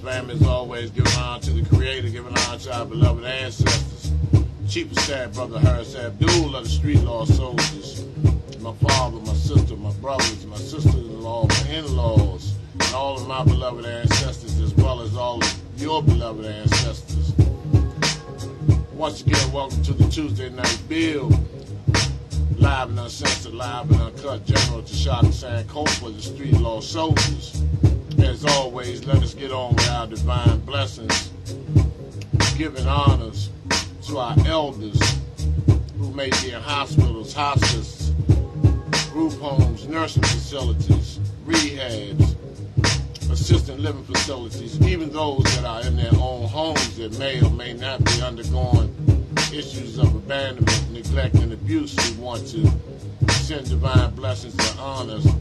family, as always, giving honor to the Creator, giving honor to our beloved ancestors. Chief of Staff, Brother Harris Abdul of the Street Law Soldiers. My father, my sister, my brothers, my sister-in-law, my in-laws, and all of my beloved ancestors, as well as all of your beloved ancestors. Once again, welcome to the Tuesday Night Bill. Live and uncensored, live and uncut. General to Shaka Sankofa, the Street Law Soldiers. As always, let us get on with our divine blessings, giving honors to our elders who may be in hospitals, hospices, group homes, nursing facilities, rehabs, assisted living facilities, even those that are in their own homes that may or may not be undergoing issues of abandonment, neglect, and abuse. We want to send divine blessings and honors and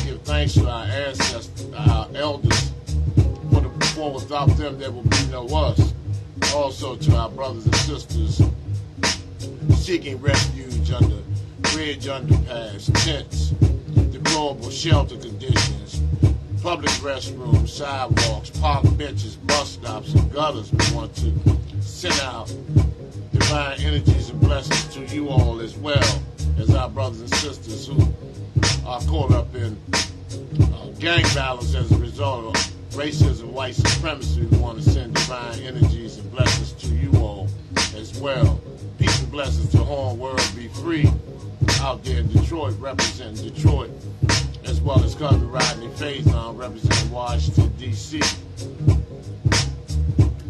give thanks to our ancestors, our elders, for without them there will be no us. Also to our brothers and sisters seeking refuge under bridge underpass, tents, deplorable shelter conditions, public restrooms, sidewalks, park benches, bus stops, and gutters. We want to send out divine energies and blessings to you all, as well as our brothers and sisters who are caught up in gang violence as a result of racism, white supremacy. We want to send divine energies and blessings to you all as well. Peace and blessings to Horn World Be Free out there in Detroit, representing Detroit, as well as Cousin Rodney Faison representing Washington, D.C.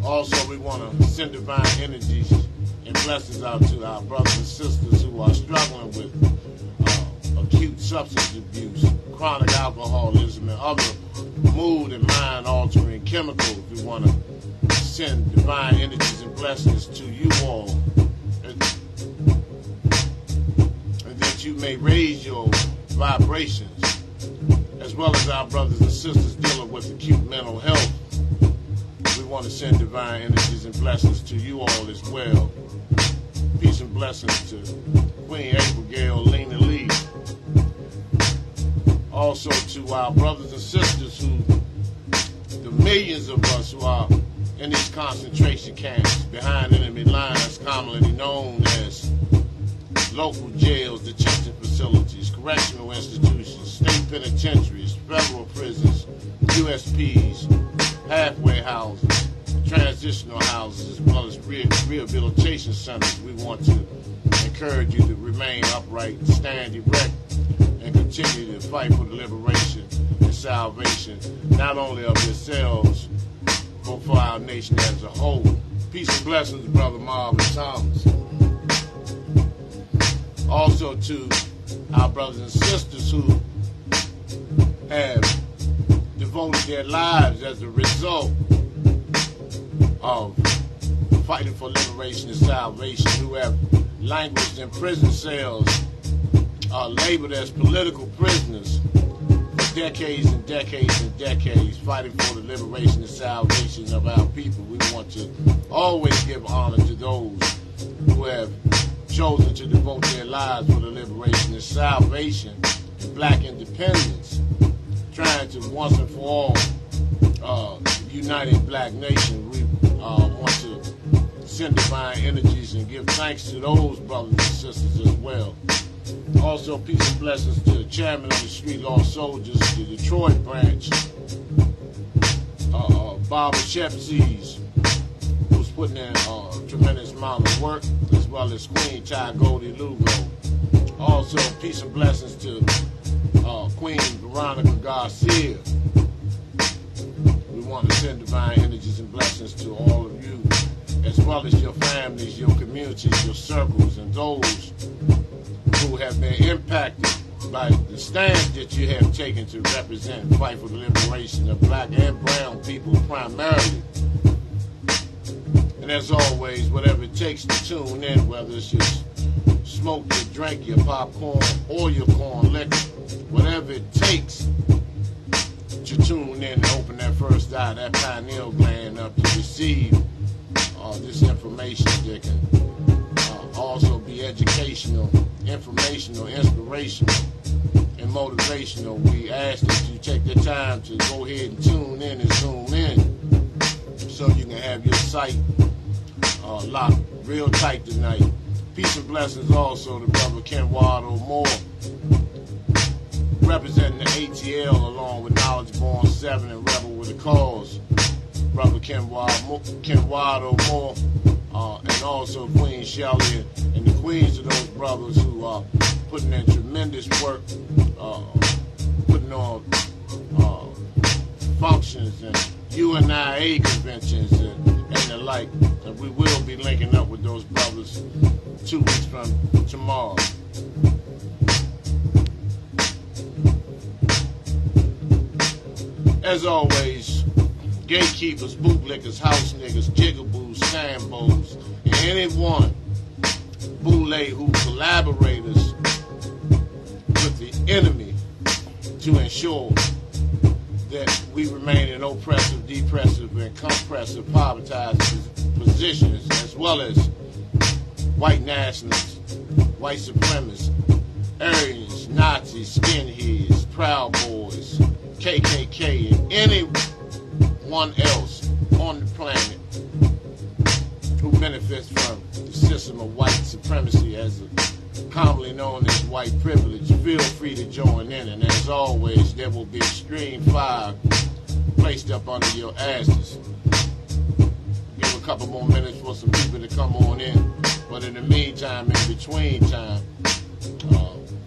Also, we want to send divine energies and blessings out to our brothers and sisters who are struggling with acute substance abuse, chronic alcoholism, and other mood and mind-altering chemicals. We want to send divine energies and blessings to you all, and that you may raise your vibrations, as well as our brothers and sisters dealing with acute mental health. We want to send divine energies and blessings to you all as well. Peace and blessings to Queen April Gale, Lena Lee. Also to our brothers and sisters who, the millions of us who are in these concentration camps, behind enemy lines, commonly known as local jails, detention facilities, correctional institutions, state penitentiaries, federal prisons, USPs, halfway houses, transitional houses, as well as rehabilitation centers. We want to encourage you to remain upright, stand erect, and continue to fight for the liberation and salvation, not only of yourselves, but for our nation as a whole. Peace and blessings, Brother Marvin Thomas. Also to our brothers and sisters who have devoted their lives as a result of fighting for liberation and salvation, who have languished in prison cells, are labeled as political prisoners for decades and decades and decades, fighting for the liberation and salvation of our people. We want to always give honor to those who have chosen to devote their lives for the liberation and salvation and black independence, trying to once and for all uniting black nation. We want to send divine energies and give thanks to those brothers and sisters as well. Also, peace and blessings to the chairman of the Street Law Soldiers, the Detroit branch, Barbara Shepsies, who's putting in a tremendous amount of work, as well as Queen Ty Goldie Lugo. Also, peace and blessings to Queen Veronica Garcia. We want to send divine energies and blessings to all of you, as well as your families, your communities, your circles, and those who have been impacted by the stance that you have taken to represent and fight for the liberation of black and brown people primarily. And as always, whatever it takes to tune in, whether it's your smoke, your drink, your popcorn, or your corn liquor, whatever it takes to tune in and open that first eye, that pineal gland up to receive this information that can also be educational, informational, inspirational, and motivational. We ask that you take the time to go ahead and tune in and zoom in sight, locked real tight tonight. Peace and blessings also to Brother Kenwado Moore, representing the ATL along with Knowledge Born 7 and Rebel with a Cause. Brother Kenwado Moore, and also Queen Shelley and the queens of those brothers who are putting in tremendous work, putting on functions and UNIA conventions and the like. And we will be linking up with those brothers 2 weeks from tomorrow. As always, gatekeepers, bootlickers, house niggas, jigaboos, sambos, and anyone boule who collaborators with the enemy to ensure that we remain in oppressive, depressive, and compressive, povertized positions, as well as white nationalists, white supremacists, Aryans, Nazis, skinheads, Proud Boys, KKK, and anyone else on the planet who benefits from the system of white supremacy, as commonly known as white privilege. Feel free to join in, and as always, there will be extreme fire placed up under your asses. Give a couple more minutes for some people to come on in, but in the meantime, in between time,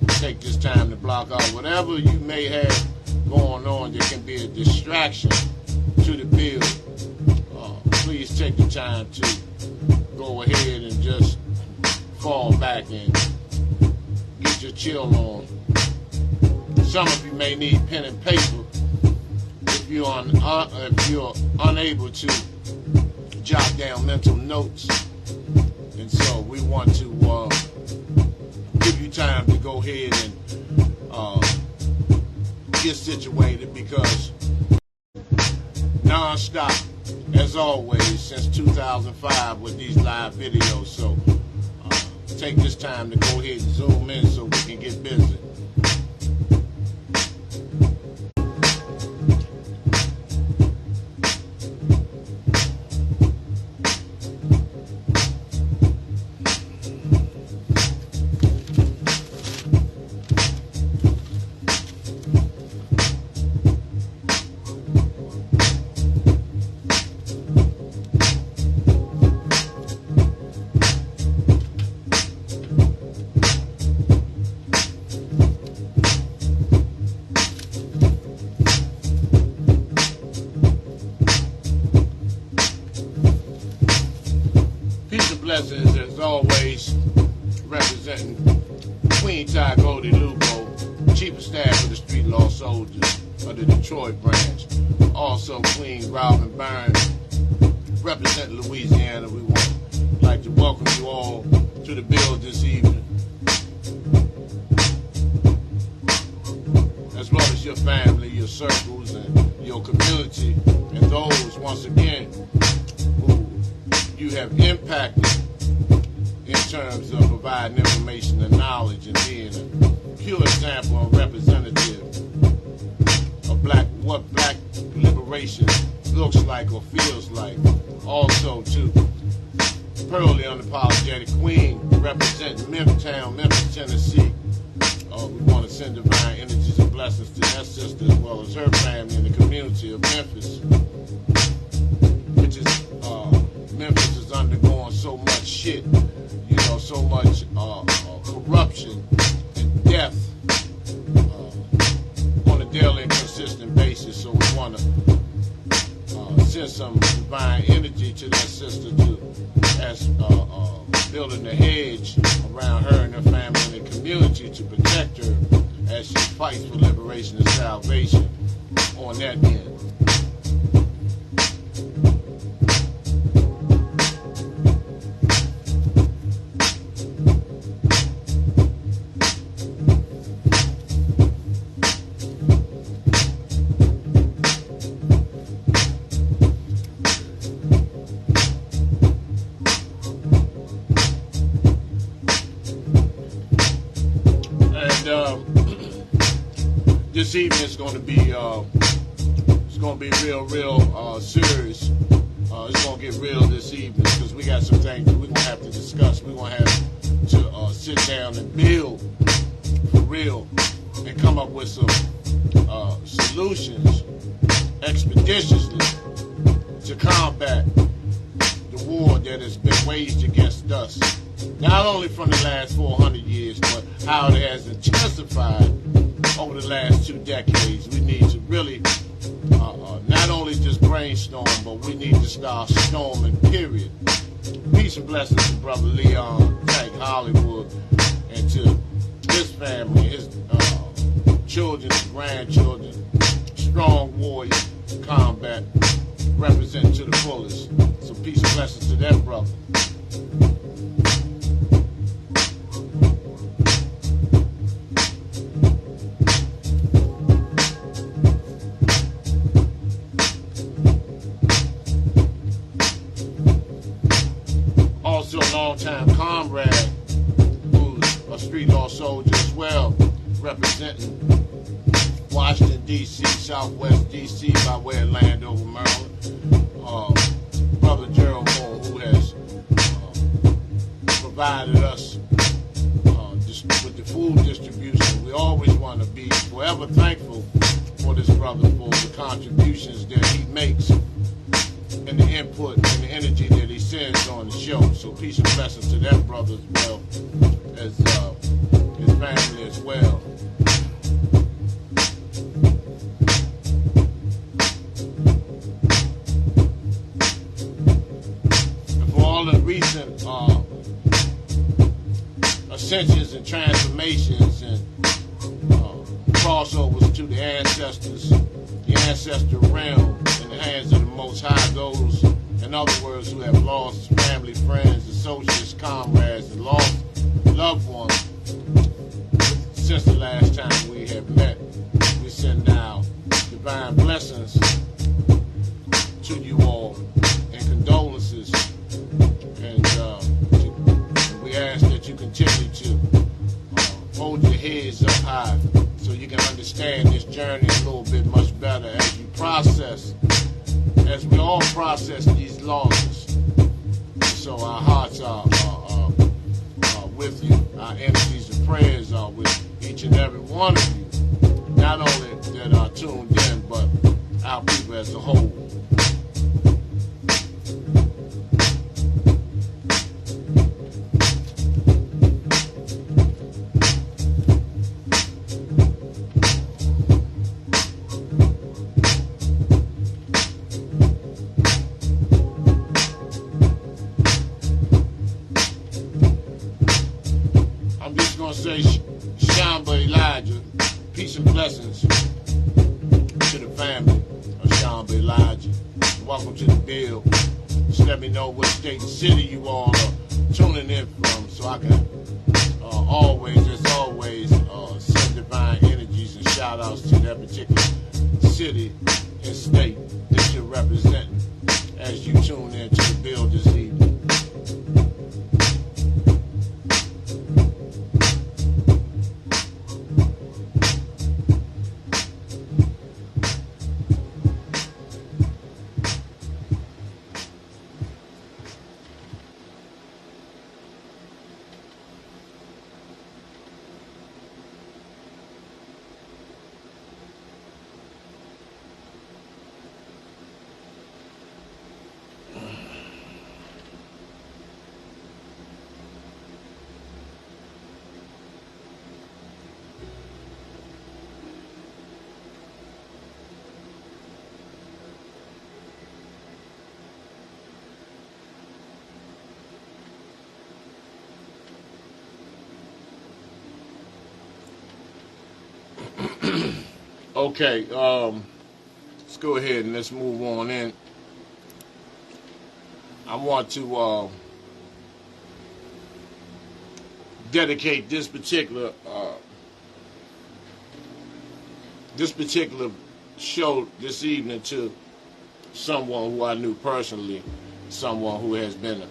take this time to block out whatever you may have going on that can be a distraction to the bill. Please take the time to go ahead and just fall back and get your chill on. Some of you may need pen and paper if you're unable to jot down mental notes. And so we want to give you time to go ahead and get situated, because non-stop, as always, since 2005 with these live videos. So take this time to go ahead and zoom in so we can get busy. Blessings, as always, representing Queen Ty Goldie Lugo, Chief of Staff of the Street Law Soldiers of the Detroit branch. Also, Queen Robin Burns, representing Louisiana. We would like to welcome you all to the bill this evening, as well as your family, your circles, and your community, and those, once again, who you have impacted in terms of providing information and knowledge and being a pure example and representative of what black liberation looks like or feels like. Also to Pearlie Unapologetic Queen, representing Memphtown, Memphis, Tennessee. We want to send divine energies and blessings to that sister as well as her family in the community of Memphis, which is Memphis is undergoing so much shit, so much corruption and death on a daily and consistent basis. So we want to send some divine energy to that sister as building a hedge around her and her family and the community to protect her as she fights for liberation and salvation on that end. This evening is going to be real serious. It's going to get real this got some things that we're going to have to discuss. We're going to have to sit down and build for real and come up with some solutions expeditiously to combat the war that has been waged against us. Not only from the last 400 years, but how it has intensified over the last 2 decades. We need to really not only just brainstorm, but we need to start storming, period. Peace and blessings to Brother Leon Tank Hollywood and to his family, his children and grandchildren. Strong warrior, combat, representing to the fullest. So peace and blessings to that brother. Also a longtime comrade who's a street law soldier as well, representing Washington, D.C., Southwest D.C., by way of Landover, Maryland. Brother Gerald Moore, who has provided us with the food distribution. We always want to be forever thankful for this brother for the contributions that he makes and the input and the energy that he sends on the show. So peace and blessings to that brother as well as his family as well. All the recent ascensions and transformations and crossovers to the ancestors, the ancestral realm in the hands of the Most High, those, in other words, who have lost family, friends, associates, comrades, and lost loved ones since the last time we have met. We send now divine blessings to you all and condolences. And we ask that you continue to hold your heads up high so you can understand this journey a little bit much better as you process, as we all process these losses. And so our hearts are with you. Our energies and prayers are with each and every one of you, not only that are tuned in, but our people as a whole. Say Shamba Elijah, peace and blessings to the family of Shamba Elijah. Welcome to the bill. Just let me know what state and city you all are tuning in from so I can always, as always, send divine energies and shout outs to that particular city and state that you're representing as you tune in to the bill this evening. Okay, let's go ahead and let's move on in. I want to dedicate this particular show this evening to someone who I knew personally, someone who has been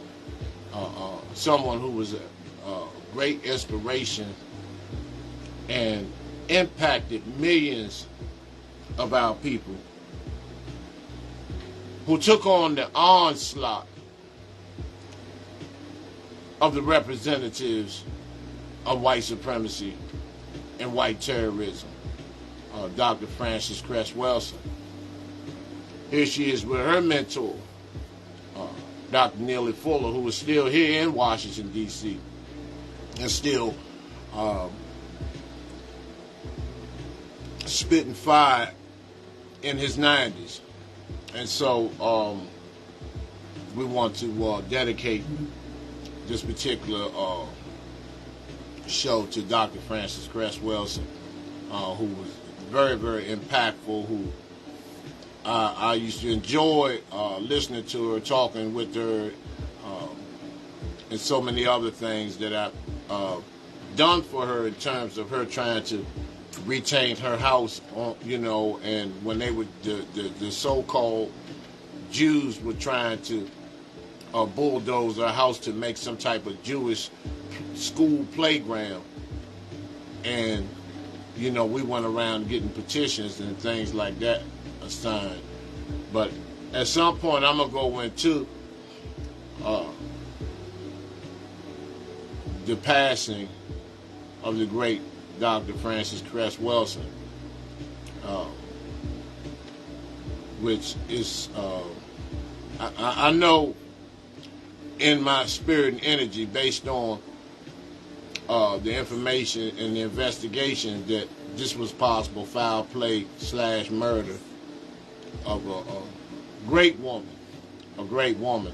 someone who was a great inspiration and impacted millions of our people, who took on the onslaught of the representatives of white supremacy and white terrorism, Dr. Frances Cress Welsing. Here she is with her mentor, Dr. Neely Fuller, who is still here in Washington, D.C., and still spitting fire in his 90s. And so we want to dedicate this particular show to Dr. Frances Cress Welsing, who was very, very impactful, who I used to enjoy listening to her, talking with her, and so many other things that I've done for her in terms of her trying to retain her house, and when they would, the so-called Jews were trying to bulldoze her house to make some type of Jewish school playground. And, we went around getting petitions and things like that assigned. But at some point, I'm going to go into the passing of the great Dr. Frances Cress Welsing, which is, I know in my spirit and energy, based on the information and the investigation, that this was possible foul play / murder of a great woman,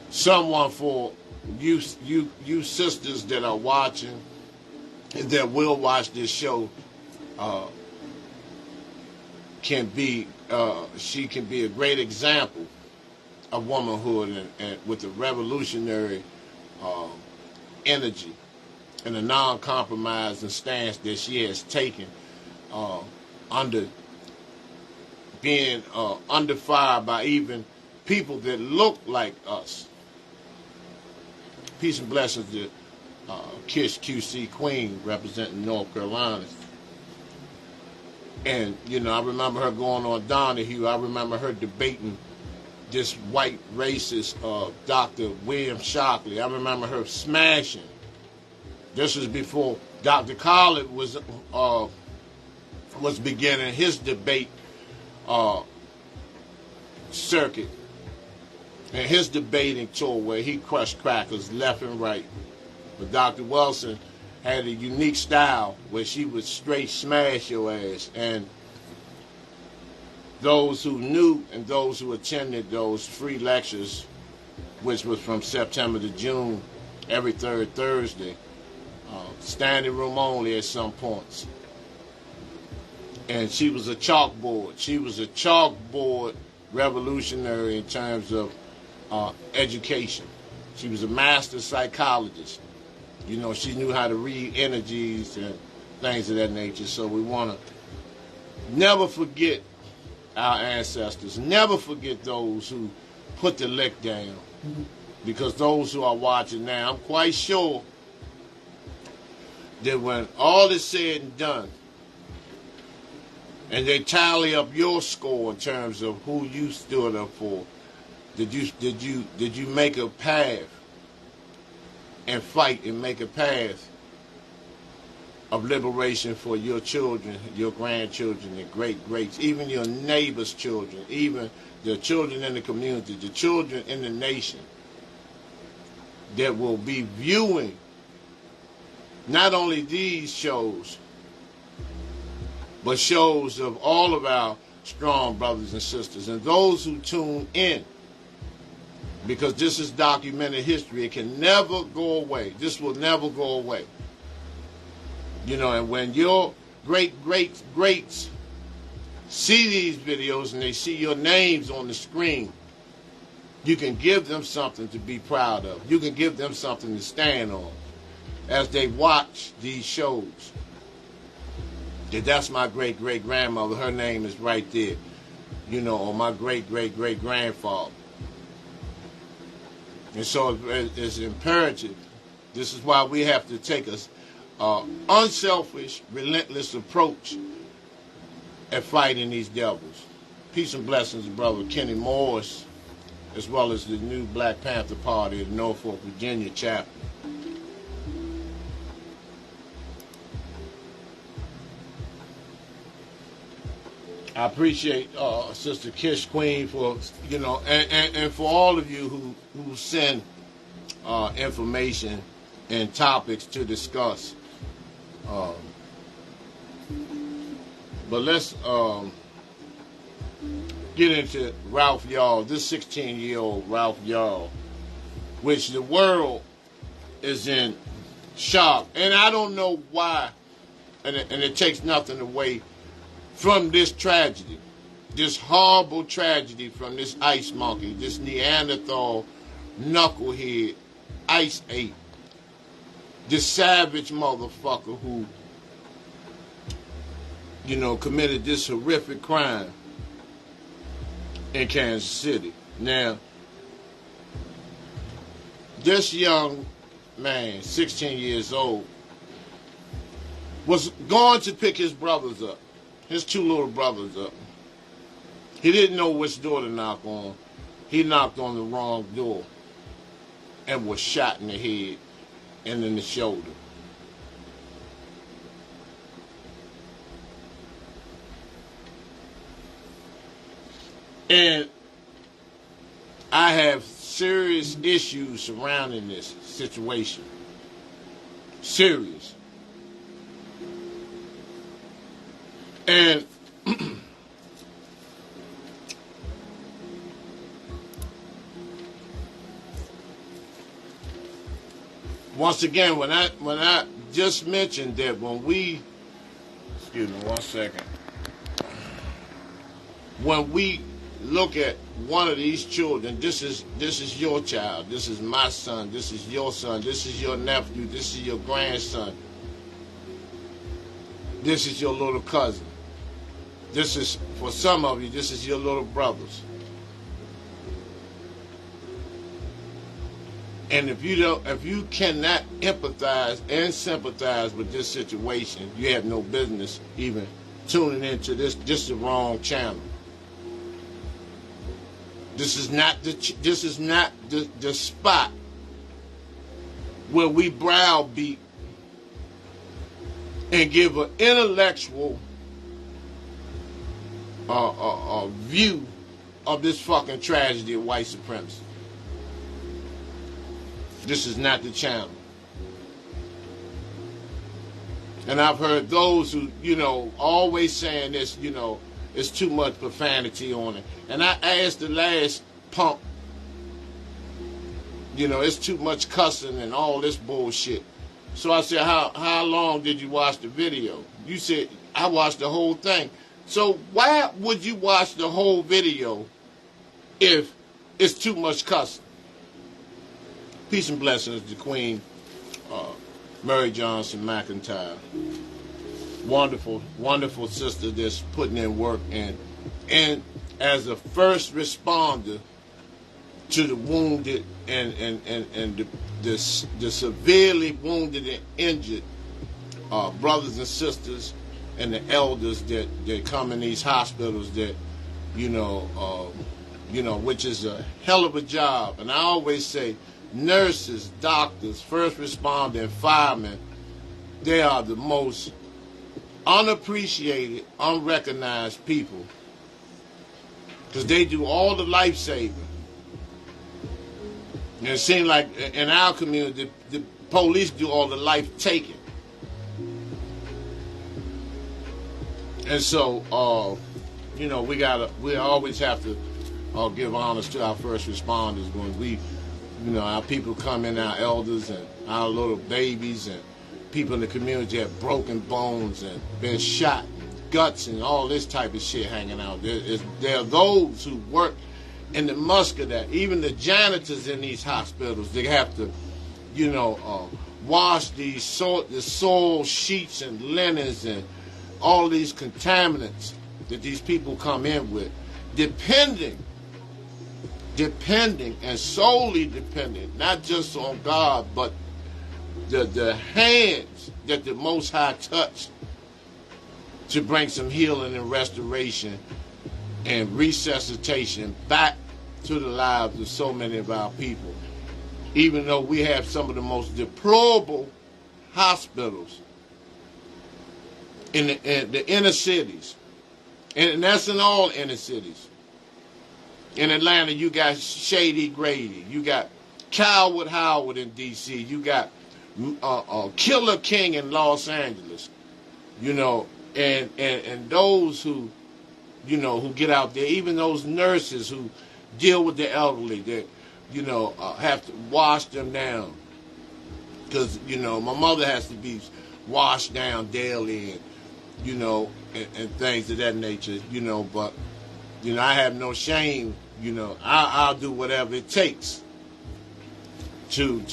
someone for you sisters that are watching and that will watch this show, she can be a great example of womanhood and with a revolutionary energy and a non-compromising stance that she has taken under being under fire by even people that look like us. Peace and blessings to Kish QC Queen, representing North Carolina. And, I remember her going on Donahue. I remember her debating this white racist Dr. William Shockley. I remember her smashing. This was before Dr. Collett was beginning his debate circuit and his debating tour, where he crushed crackers left and right. But Dr. Welsing had a unique style where she would straight smash your ass. And those who knew and those who attended those free lectures, which was from September to June, every third Thursday, standing room only at some points. And she was a chalkboard. She was a chalkboard revolutionary in terms of education. She was a master psychologist. She knew how to read energies and things of that nature. So we want to never forget our ancestors. Never forget those who put the lick down. Because those who are watching now, I'm quite sure that when all is said and done, and they tally up your score in terms of who you stood up for, did you make a path and fight and make a path of liberation for your children, your grandchildren, and great-greats, even your neighbors' children, even the children in the community, the children in the nation that will be viewing not only these shows, but shows of all of our strong brothers and sisters, and those who tune in, because this is documented history. It can never go away. This will never go away. And when your greats see these videos and they see your names on the screen, you can give them something to be proud of. You can give them something to stand on as they watch these shows. That's my great-great-grandmother. Her name is right there. Or my great-great-great-grandfather. And so it's imperative. This is why we have to take an unselfish, relentless approach at fighting these devils. Peace and blessings, brother Kenny Morris, as well as the new Black Panther Party of Norfolk, Virginia chapter. I appreciate Sister Kish Queen for, and for all of you who send information and topics to discuss. But let's get into Ralph Yarl, this 16-year-old Ralph Yarl, which the world is in shock. And I don't know why, and it takes nothing away from this tragedy, this horrible tragedy from this ice monkey, this Neanderthal knucklehead ice ape, this savage motherfucker who, committed this horrific crime in Kansas City. Now, this young man, 16 years old, was going to pick his brothers up, his two little brothers up. He didn't know which door to knock on. He knocked on the wrong door and was shot in the head and in the shoulder. And I have serious issues surrounding this situation. Serious. And once again, when I just mentioned that when we, excuse me 1 second, when we look at one of these children, this is your child, this is my son, this is your son, this is your nephew, this is your grandson, this is your little cousin. This is, for some of you, this is your little brothers. And if you cannot empathize and sympathize with this situation, you have no business even tuning into this. This is the wrong channel. This is not the spot where we browbeat and give an intellectual view of this fucking tragedy of white supremacy. This is not the channel. And I've heard those who, always saying this, it's too much profanity on it. And I asked the last punk, it's too much cussing and all this bullshit. So I said, how long did you watch the video? You said, I watched the whole thing. So why would you watch the whole video if it's too much cussing? Peace and blessings to Queen Mary Johnson McIntyre. Wonderful, wonderful sister that's putting in work and as a first responder to the wounded and the severely wounded and injured brothers and sisters and the elders that come in these hospitals that, which is a hell of a job. And I always say, nurses, doctors, first responders, and firemen, they are the most unappreciated, unrecognized people because they do all the life-saving. And it seems like in our community, the police do all the life-taking. And so, we always have to give honors to our first responders when we, our people come in, our elders and our little babies and people in the community have broken bones and been shot, guts and all this type of shit hanging out. There are those who work in the musk of that. Even the janitors in these hospitals, they have to, wash the soil sheets and linens and all these contaminants that these people come in with, depending and solely dependent, not just on God, but the hands that the Most High touched to bring some healing and restoration and resuscitation back to the lives of so many of our people, even though we have some of the most deplorable hospitals in the inner cities. And that's in all inner cities. In Atlanta, you got Shady Grady. You got Coward Howard in D.C. You got Killer King in Los Angeles. You know, and those who, you know, who get out there, even those nurses who deal with the elderly, that, you know, have to wash them down. Because, you know, my mother has to be washed down daily, and, you know, and things of that nature, you know, but, you know, I have no shame, you know, I'll do whatever it takes to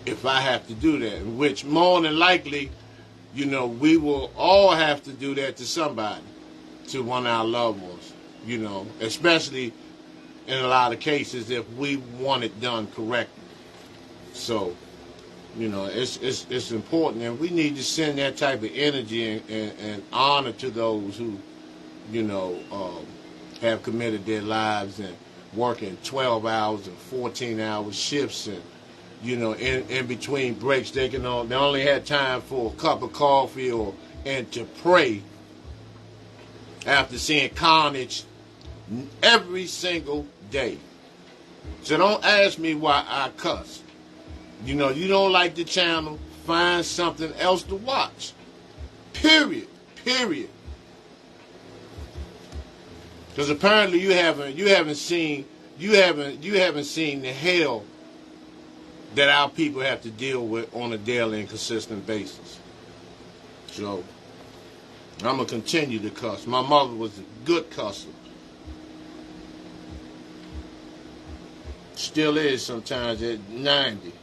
if I have to do that, which more than likely, you know, we will all have to do that to somebody, to one of our loved ones, you know, especially in a lot of cases if we want it done correctly. So, you know, it's important, and we need to send that type of energy and honor to those who, you know, have committed their lives and working 12 hours and 14-hour shifts, and, you know, in between breaks they only had time for a cup of coffee and to pray after seeing carnage every single day. So don't ask me why I cuss. You know, you don't like the channel, find something else to watch. Period. Because apparently you haven't seen the hell that our people have to deal with on a daily and consistent basis. So I'm gonna continue to cuss. My mother was a good cusser. Still is sometimes at 90.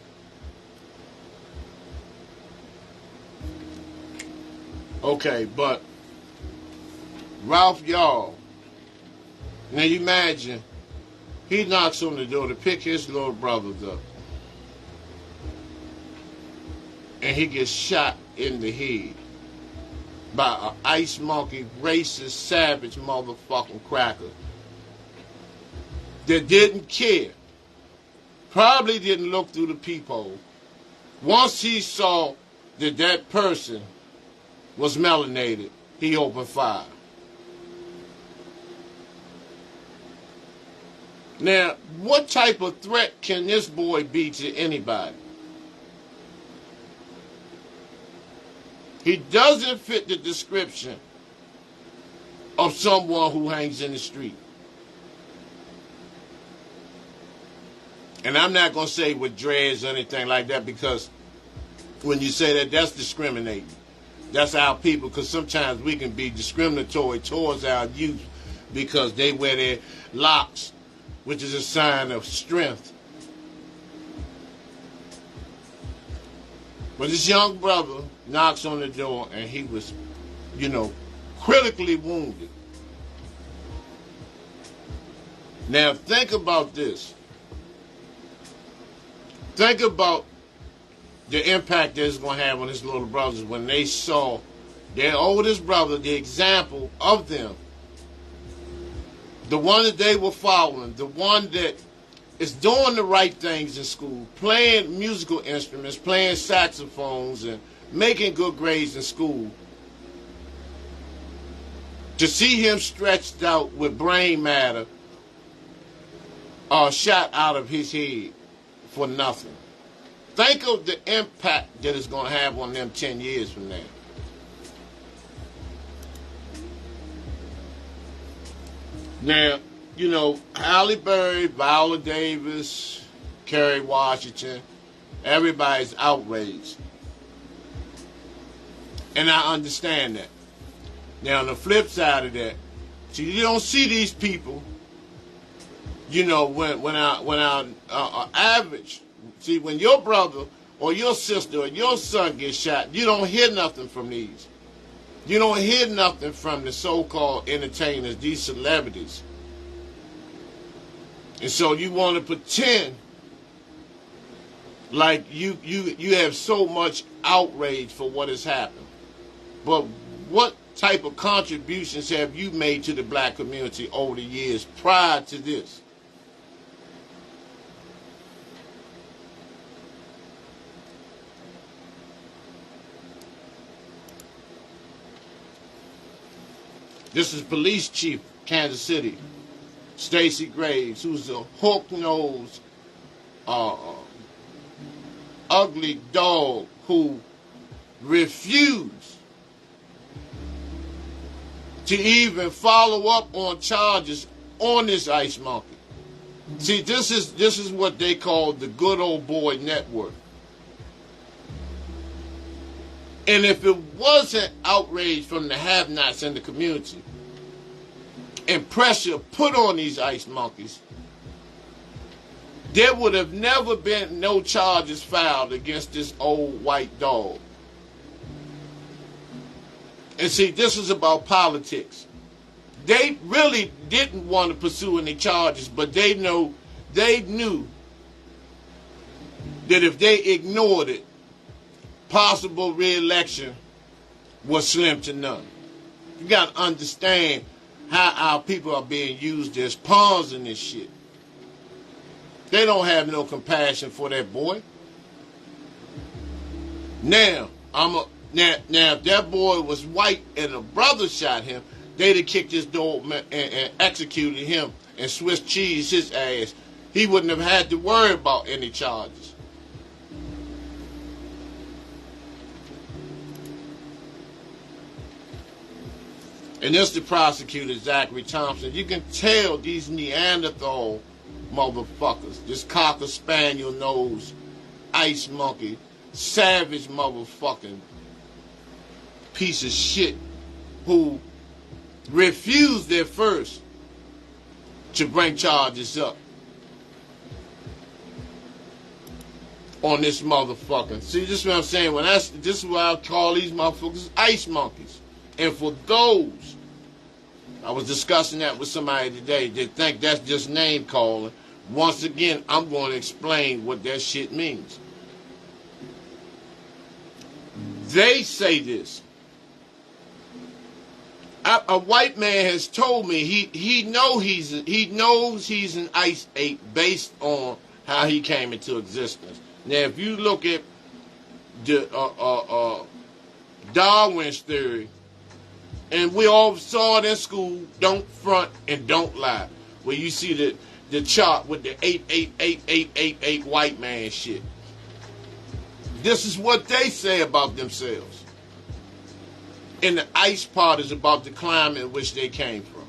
Okay, but Ralph Y'all, now you imagine, he knocks on the door to pick his little brothers up, and he gets shot in the head by an ice monkey, racist, savage motherfucking cracker that didn't care, probably didn't look through the peephole. Once he saw that person was melanated, he opened fire. Now, what type of threat can this boy be to anybody? He doesn't fit the description of someone who hangs in the street. And I'm not going to say with dreads or anything like that, because when you say that, that's discriminating. That's our people, because sometimes we can be discriminatory towards our youth because they wear their locks, which is a sign of strength. But this young brother knocks on the door, and he was, you know, critically wounded. Now think about this. Think about the impact that it's going to have on his little brothers when they saw their oldest brother, the example of them, the one that they were following, the one that is doing the right things in school, playing musical instruments, playing saxophones, and making good grades in school, to see him stretched out with brain matter shot out of his head for nothing. Think of the impact that it's going to have on them 10 years from now. Now, you know, Halle Berry, Viola Davis, Kerry Washington, everybody's outraged. And I understand that. Now, on the flip side of that, see, you don't see these people, you know, when our average, see, when your brother or your sister or your son gets shot, you don't hear nothing from these. You don't hear nothing from the so-called entertainers, these celebrities. And so you want to pretend like you have so much outrage for what has happened. But what type of contributions have you made to the black community over the years prior to this? This is Police Chief, Kansas City, Stacey Graves, who's a hook-nosed, ugly dog who refused to even follow up on charges on this ice monkey. See, this is what they call the good old boy network. And if it wasn't outrage from the have-nots in the community and pressure put on these ice monkeys, there would have never been no charges filed against this old white dog. And see, this is about politics. They really didn't want to pursue any charges, but they knew that if they ignored it, possible re-election was slim to none. You got to understand how our people are being used as pawns in this shit. They don't have no compassion for that boy. Now, if that boy was white and a brother shot him, they'd have kicked his dog and executed him and Swiss cheese his ass. He wouldn't have had to worry about any charges. And this the prosecutor, Zachary Thompson. You can tell these Neanderthal motherfuckers, this Cocker Spaniel nose, ice monkey, savage motherfucking piece of shit who refused at first to bring charges up on this motherfucker. See, this is what I'm saying. This is why I call these motherfuckers ice monkeys. And for those, I was discussing that with somebody today that think that's just name calling. Once again, I'm going to explain what that shit means. They say this. A white man has told me he knows he's an ice ape based on how he came into existence. Now, if you look at the Darwin's theory, and we all saw it in school, don't front and don't lie, where you see the chart with the 8 white man shit. This is what they say about themselves. And the ice part is about the climate in which they came from.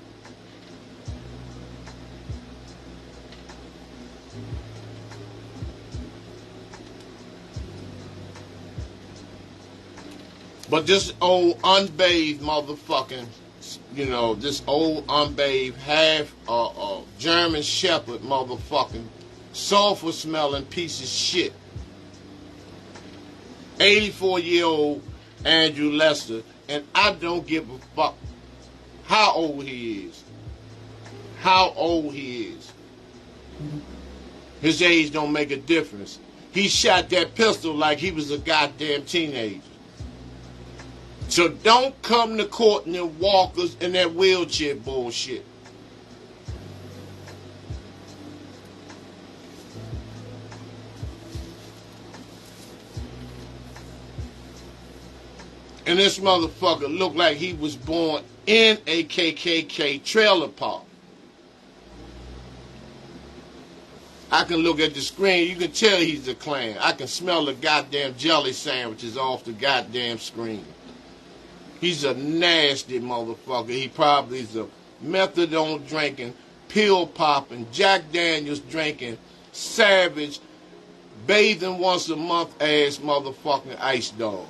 But this old unbathed motherfucking, this old unbathed half German shepherd motherfucking sulfur smelling piece of shit, 84-year-old Andrew Lester, and I don't give a fuck how old he is. How old he is. His age don't make a difference. He shot that pistol like he was a goddamn teenager. So don't come to court in them walkers and that wheelchair bullshit. And this motherfucker looked like he was born in a KKK trailer park. I can look at the screen, you can tell he's a Klan. I can smell the goddamn jelly sandwiches off the goddamn screen. He's a nasty motherfucker. He probably is a methadone drinking, pill popping, Jack Daniels drinking, savage, bathing once a month ass motherfucking ice dog.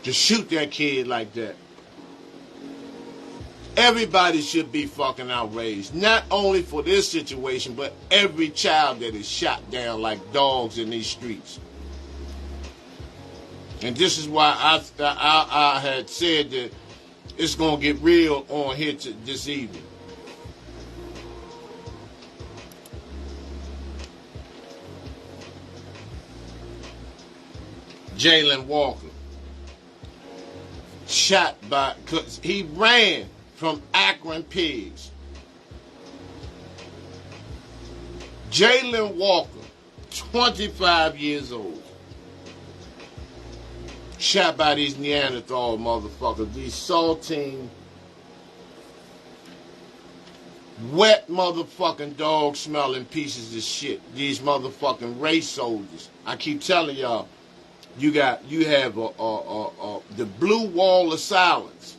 To shoot that kid like that. Everybody should be fucking outraged. Not only for this situation, but every child that is shot down like dogs in these streets. And this is why I had said that it's going to get real on here this evening. Jalen Walker. Shot by, because he ran from Akron pigs. Jalen Walker, 25 years old. Shot by these Neanderthal motherfuckers, these saltine, wet motherfucking dog smelling pieces of shit. These motherfucking race soldiers. I keep telling y'all, you have the blue wall of silence.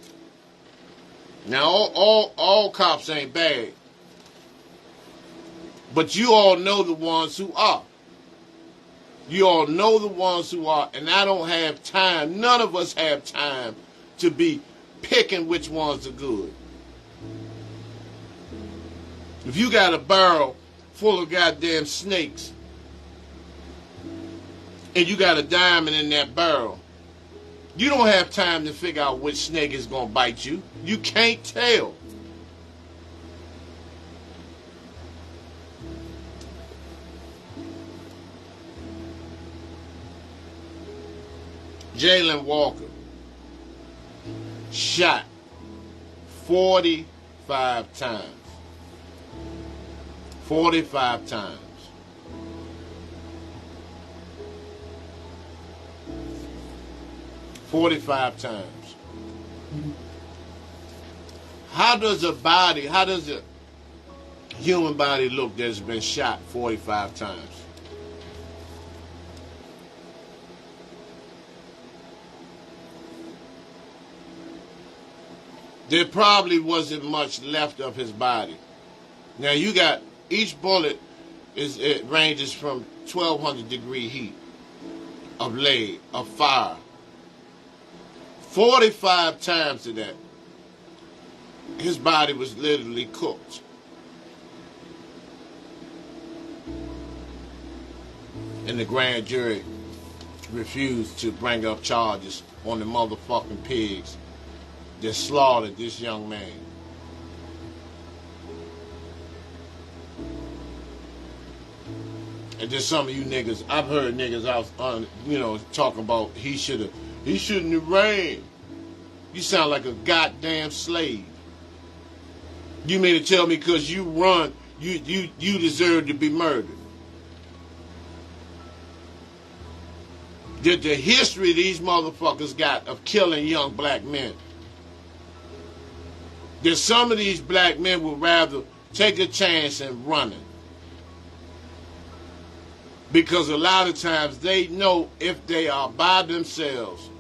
Now all cops ain't bad, but you all know the ones who are. You all know the ones who are, and I don't have time. None of us have time to be picking which ones are good. If you got a barrel full of goddamn snakes, and you got a diamond in that barrel, you don't have time to figure out which snake is going to bite you. You can't tell. Jalen Walker shot 45 times. 45 times. How does a human body look that's been shot 45 times? There probably wasn't much left of his body. Now you got, each bullet it ranges from 1200 degree heat of lead, of fire. 45 times of that, his body was literally cooked. And the grand jury refused to bring up charges on the motherfucking pigs that slaughtered this young man. And just some of you niggas, I've heard niggas out on, talking about he shouldn't have ran. You sound like a goddamn slave. You mean to tell me because you run, you deserve to be murdered? The history these motherfuckers got of killing young black men. That some of these black men would rather take a chance and running. Because a lot of times they know if they are by themselves,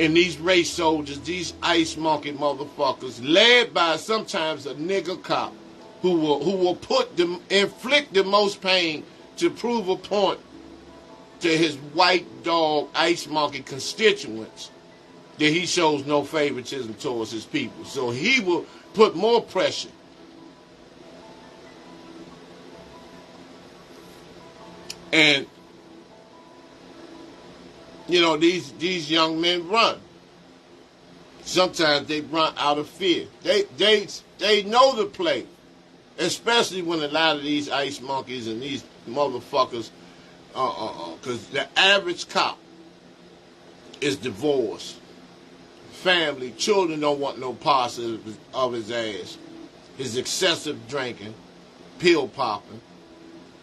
and these race soldiers, these ice monkey motherfuckers, led by sometimes a nigger cop who will inflict the most pain to prove a point to his white dog ice monkey constituents, that he shows no favoritism towards his people. So he will put more pressure. And these young men run. Sometimes they run out of fear. They know the play, especially when a lot of these ice monkeys and these motherfuckers, because the average cop is divorced, family, children don't want no parts of his ass. His excessive drinking, pill popping.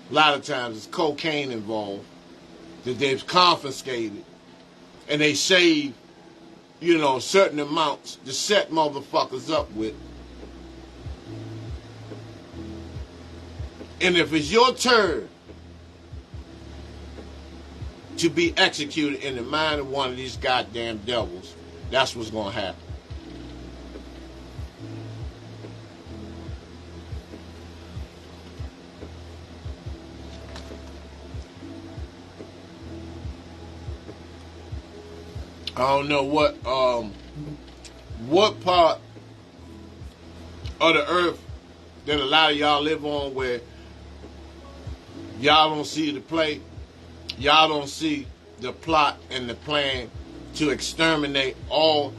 A lot of times it's cocaine involved that they've confiscated, and they save, certain amounts to set motherfuckers up with. And if it's your turn to be executed in the mind of one of these goddamn devils, that's what's going to happen. I don't know what part of the earth that a lot of y'all live on where y'all don't see the play, y'all don't see the plot and the plan to exterminate all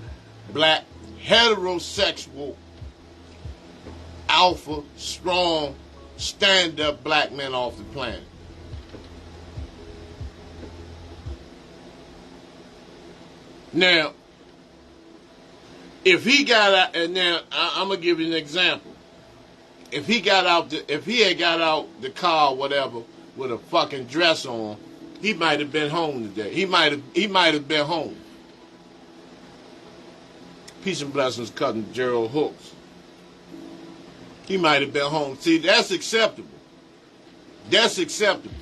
black, heterosexual, alpha, strong, stand-up black men off the planet. Now, if he got out, and now I'm gonna give you an example. If he had got out the car, or whatever, with a fucking dress on, he might have been home today. He might have been home. Peace and blessings, cousin Gerald Hooks. He might have been home. See, that's acceptable. That's acceptable.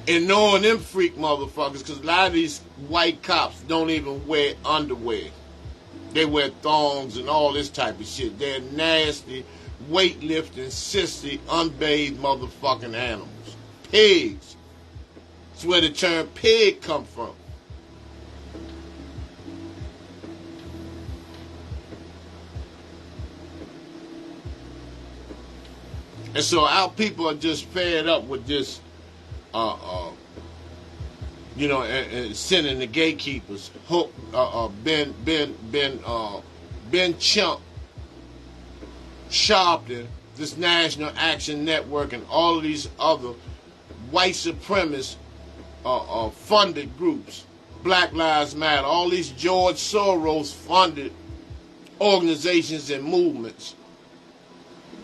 And knowing them freak motherfuckers, because a lot of these white cops don't even wear underwear. They wear thongs and all this type of shit. They're nasty, weightlifting, sissy, unbathed motherfucking animals. Pigs. That's where the term pig come from. And so our people are just fed up with this, and sending the gatekeepers, Hook, Ben Chump, Sharpton, this National Action Network, and all of these other white supremacist funded groups, Black Lives Matter, all these George Soros funded organizations and movements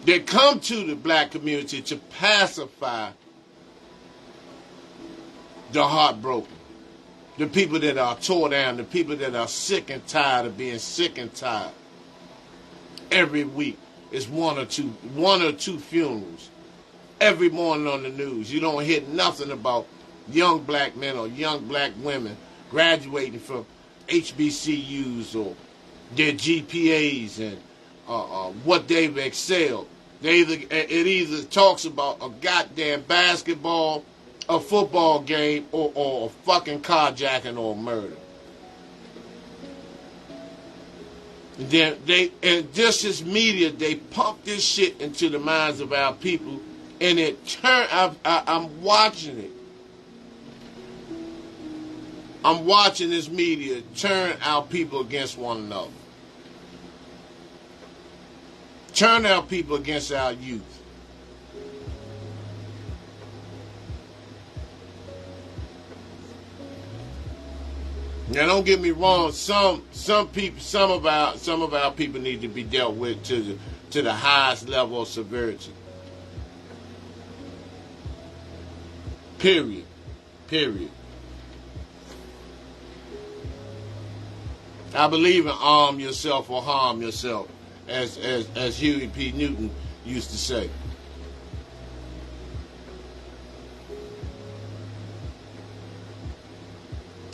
that come to the black community to pacify the heartbroken, the people that are tore down, the people that are sick and tired of being sick and tired. Every week is one or two funerals. Every morning on the news, you don't hear nothing about young black men or young black women graduating from HBCUs or their GPAs and what they've excelled. It either talks about a goddamn basketball, a football game, or a fucking carjacking or a murder. And then just as media, they pump this shit into the minds of our people, and I'm watching it. I'm watching this media turn our people against one another. Turn our people against our youth. Now, don't get me wrong. Some of our people need to be dealt with to the highest level of severity. Period. I believe in arm yourself or harm yourself, as Huey P. Newton used to say.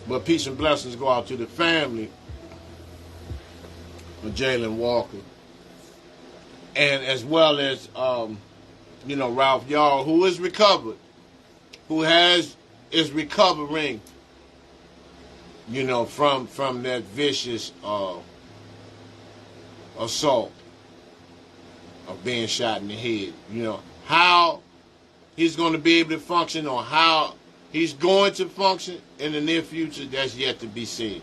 But peace and blessings go out to the family of Jalen Walker, and as well as Ralph Yarl, who is recovered, is recovering, from that vicious assault of being shot in the head. How he's going to be able to function, or how he's going to function in the near future, that's yet to be seen.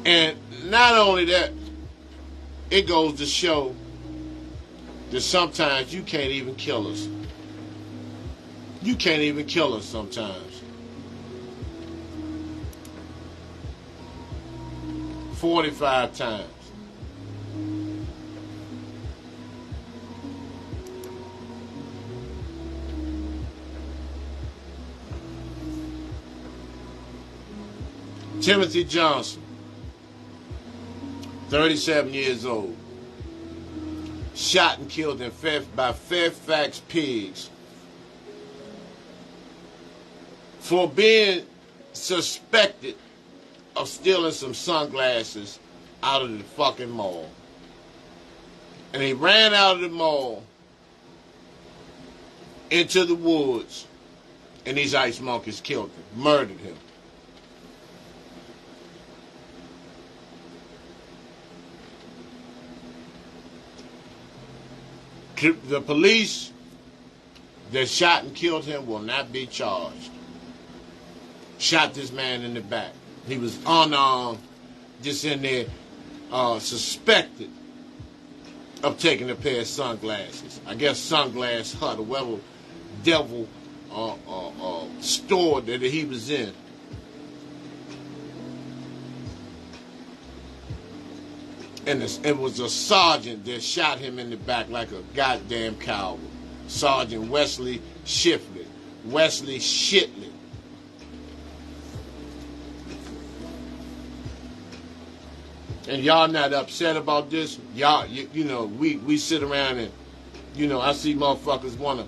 And not only that, it goes to show that sometimes you can't even kill us. You can't even kill us sometimes. 45 times. Timothy Johnson, 37 years old, shot and killed by Fairfax pigs for being suspected of stealing some sunglasses out of the fucking mall. And he ran out of the mall into the woods, and these ice monkeys killed him, murdered him. The police that shot and killed him will not be charged. Shot this man in the back. He was unarmed, just in there, suspected of taking a pair of sunglasses. I guess Sunglass Hut or whatever devil store that he was in. And it was a sergeant that shot him in the back like a goddamn coward. Sergeant Wesley Shipley. Wesley Shitley. And y'all not upset about this? Y'all, you know, we sit around and, you know, I see motherfuckers want to,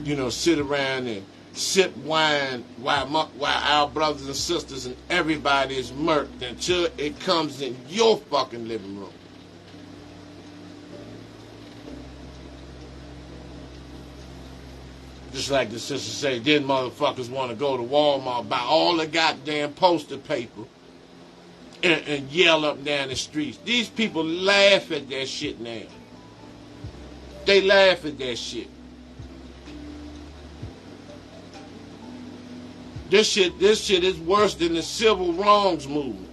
you know, sit around and sip wine while our brothers and sisters and everybody is murked until it comes in your fucking living room. Just like the sister say, then motherfuckers want to go to Walmart, buy all the goddamn poster paper and yell up and down the streets. These people laugh at that shit now. They laugh at that shit. This shit is worse than the civil wrongs movement.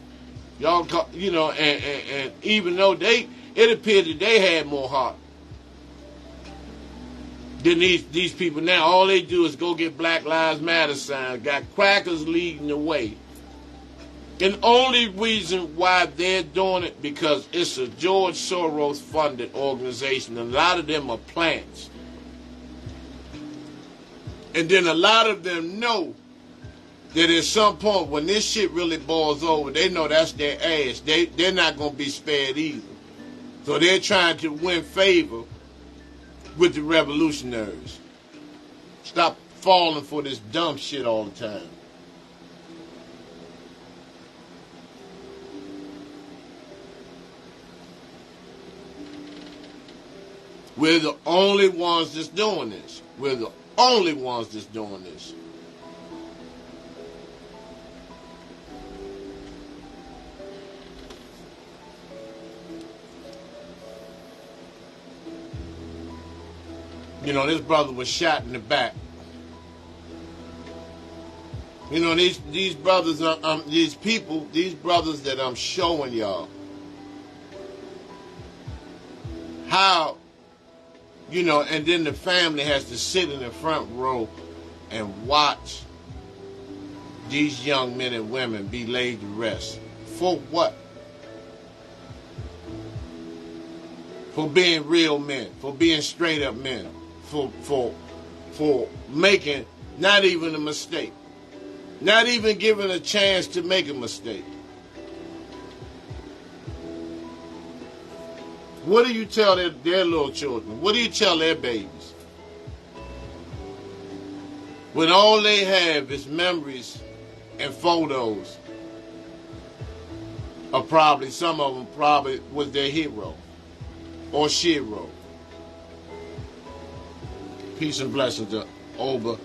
Y'all, you know, and even though it appeared that they had more heart than these people now. All they do is go get Black Lives Matter signs, got crackers leading the way. And the only reason why they're doing it because it's a George Soros funded organization. A lot of them are plants. And then a lot of them know that at some point when this shit really boils over, they know that's their ass. They're not going to be spared either. So they're trying to win favor with the revolutionaries. Stop falling for this dumb shit all the time. We're the only ones that's doing this. We're the only ones that's doing this. You know, this brother was shot in the back. You know, these brothers, these brothers that I'm showing y'all how, you know, and then the family has to sit in the front row and watch these young men and women be laid to rest. For what? For being real men, for being straight up men. For making not even a mistake. Not even given a chance to make a mistake. What do you tell their little children? What do you tell their babies? When all they have is memories and photos of probably, some of them probably was their hero or shero. Peace and blessings to Ober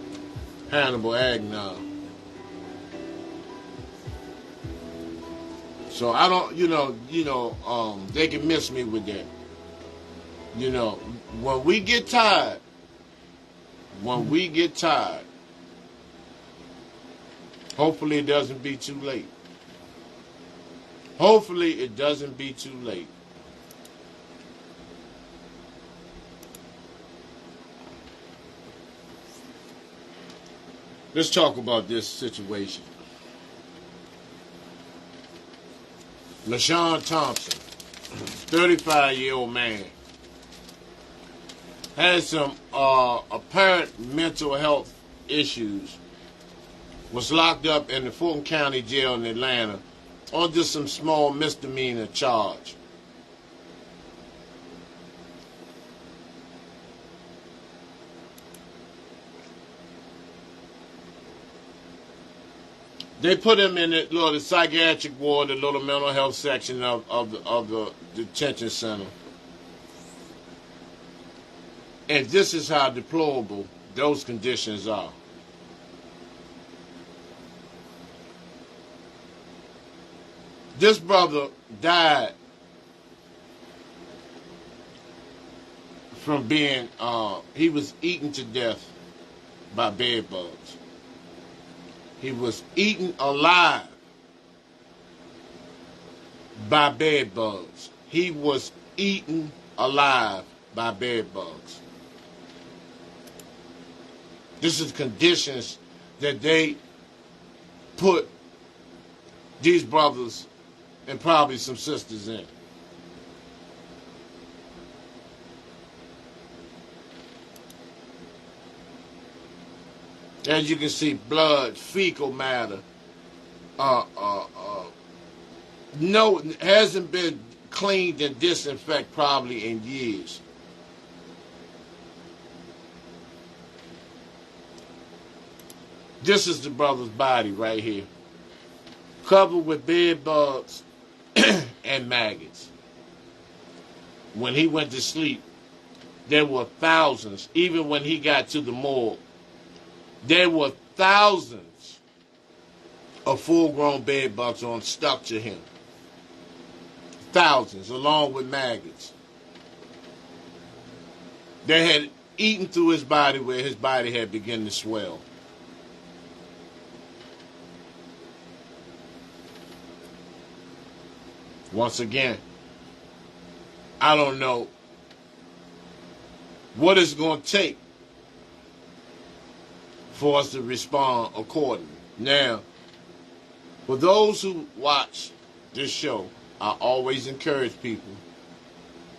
Hannibal Agnon. So I don't, they can miss me with that. You know, when we get tired, hopefully it doesn't be too late. Hopefully it doesn't be too late. Let's talk about this situation. LaShawn Thompson, 35-year-old man, had some apparent mental health issues, was locked up in the Fulton County Jail in Atlanta on just some small misdemeanor charge. They put him in the psychiatric ward, the little mental health section of the detention center. And this is how deplorable those conditions are. This brother died from being, he was eaten to death by bed bugs. He was eaten alive by bed bugs. He was eaten alive by bed bugs. This is conditions that they put these brothers and probably some sisters in. As you can see, blood, fecal matter, no, hasn't been cleaned and disinfected probably in years. This is the brother's body right here, covered with bed bugs and maggots. When he went to sleep, there were thousands. Even when he got to the morgue, there were thousands of full-grown bed bugs on stuck to him. Thousands, along with maggots. They had eaten through his body where his body had begun to swell. Once again, I don't know what it's going to take for us to respond accordingly. Now, for those who watch this show, I always encourage people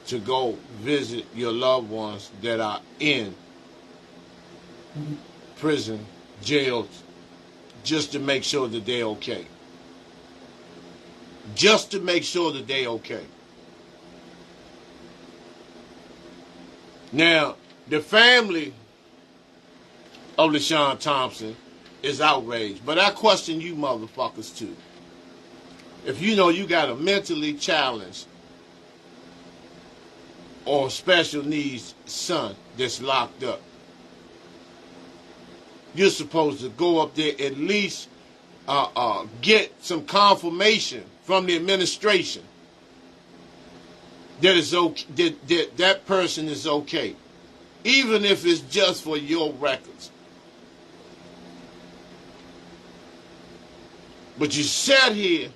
to go visit your loved ones that are in prison, jail, just to make sure that they're okay. Just to make sure that they're okay. Now, the family of LaShawn Thompson is outraged. But I question you motherfuckers too. If you know you got a mentally challenged or special needs son that's locked up, you're supposed to go up there at least get some confirmation from the administration that is okay, that person is okay, even if it's just for your records. But you sat here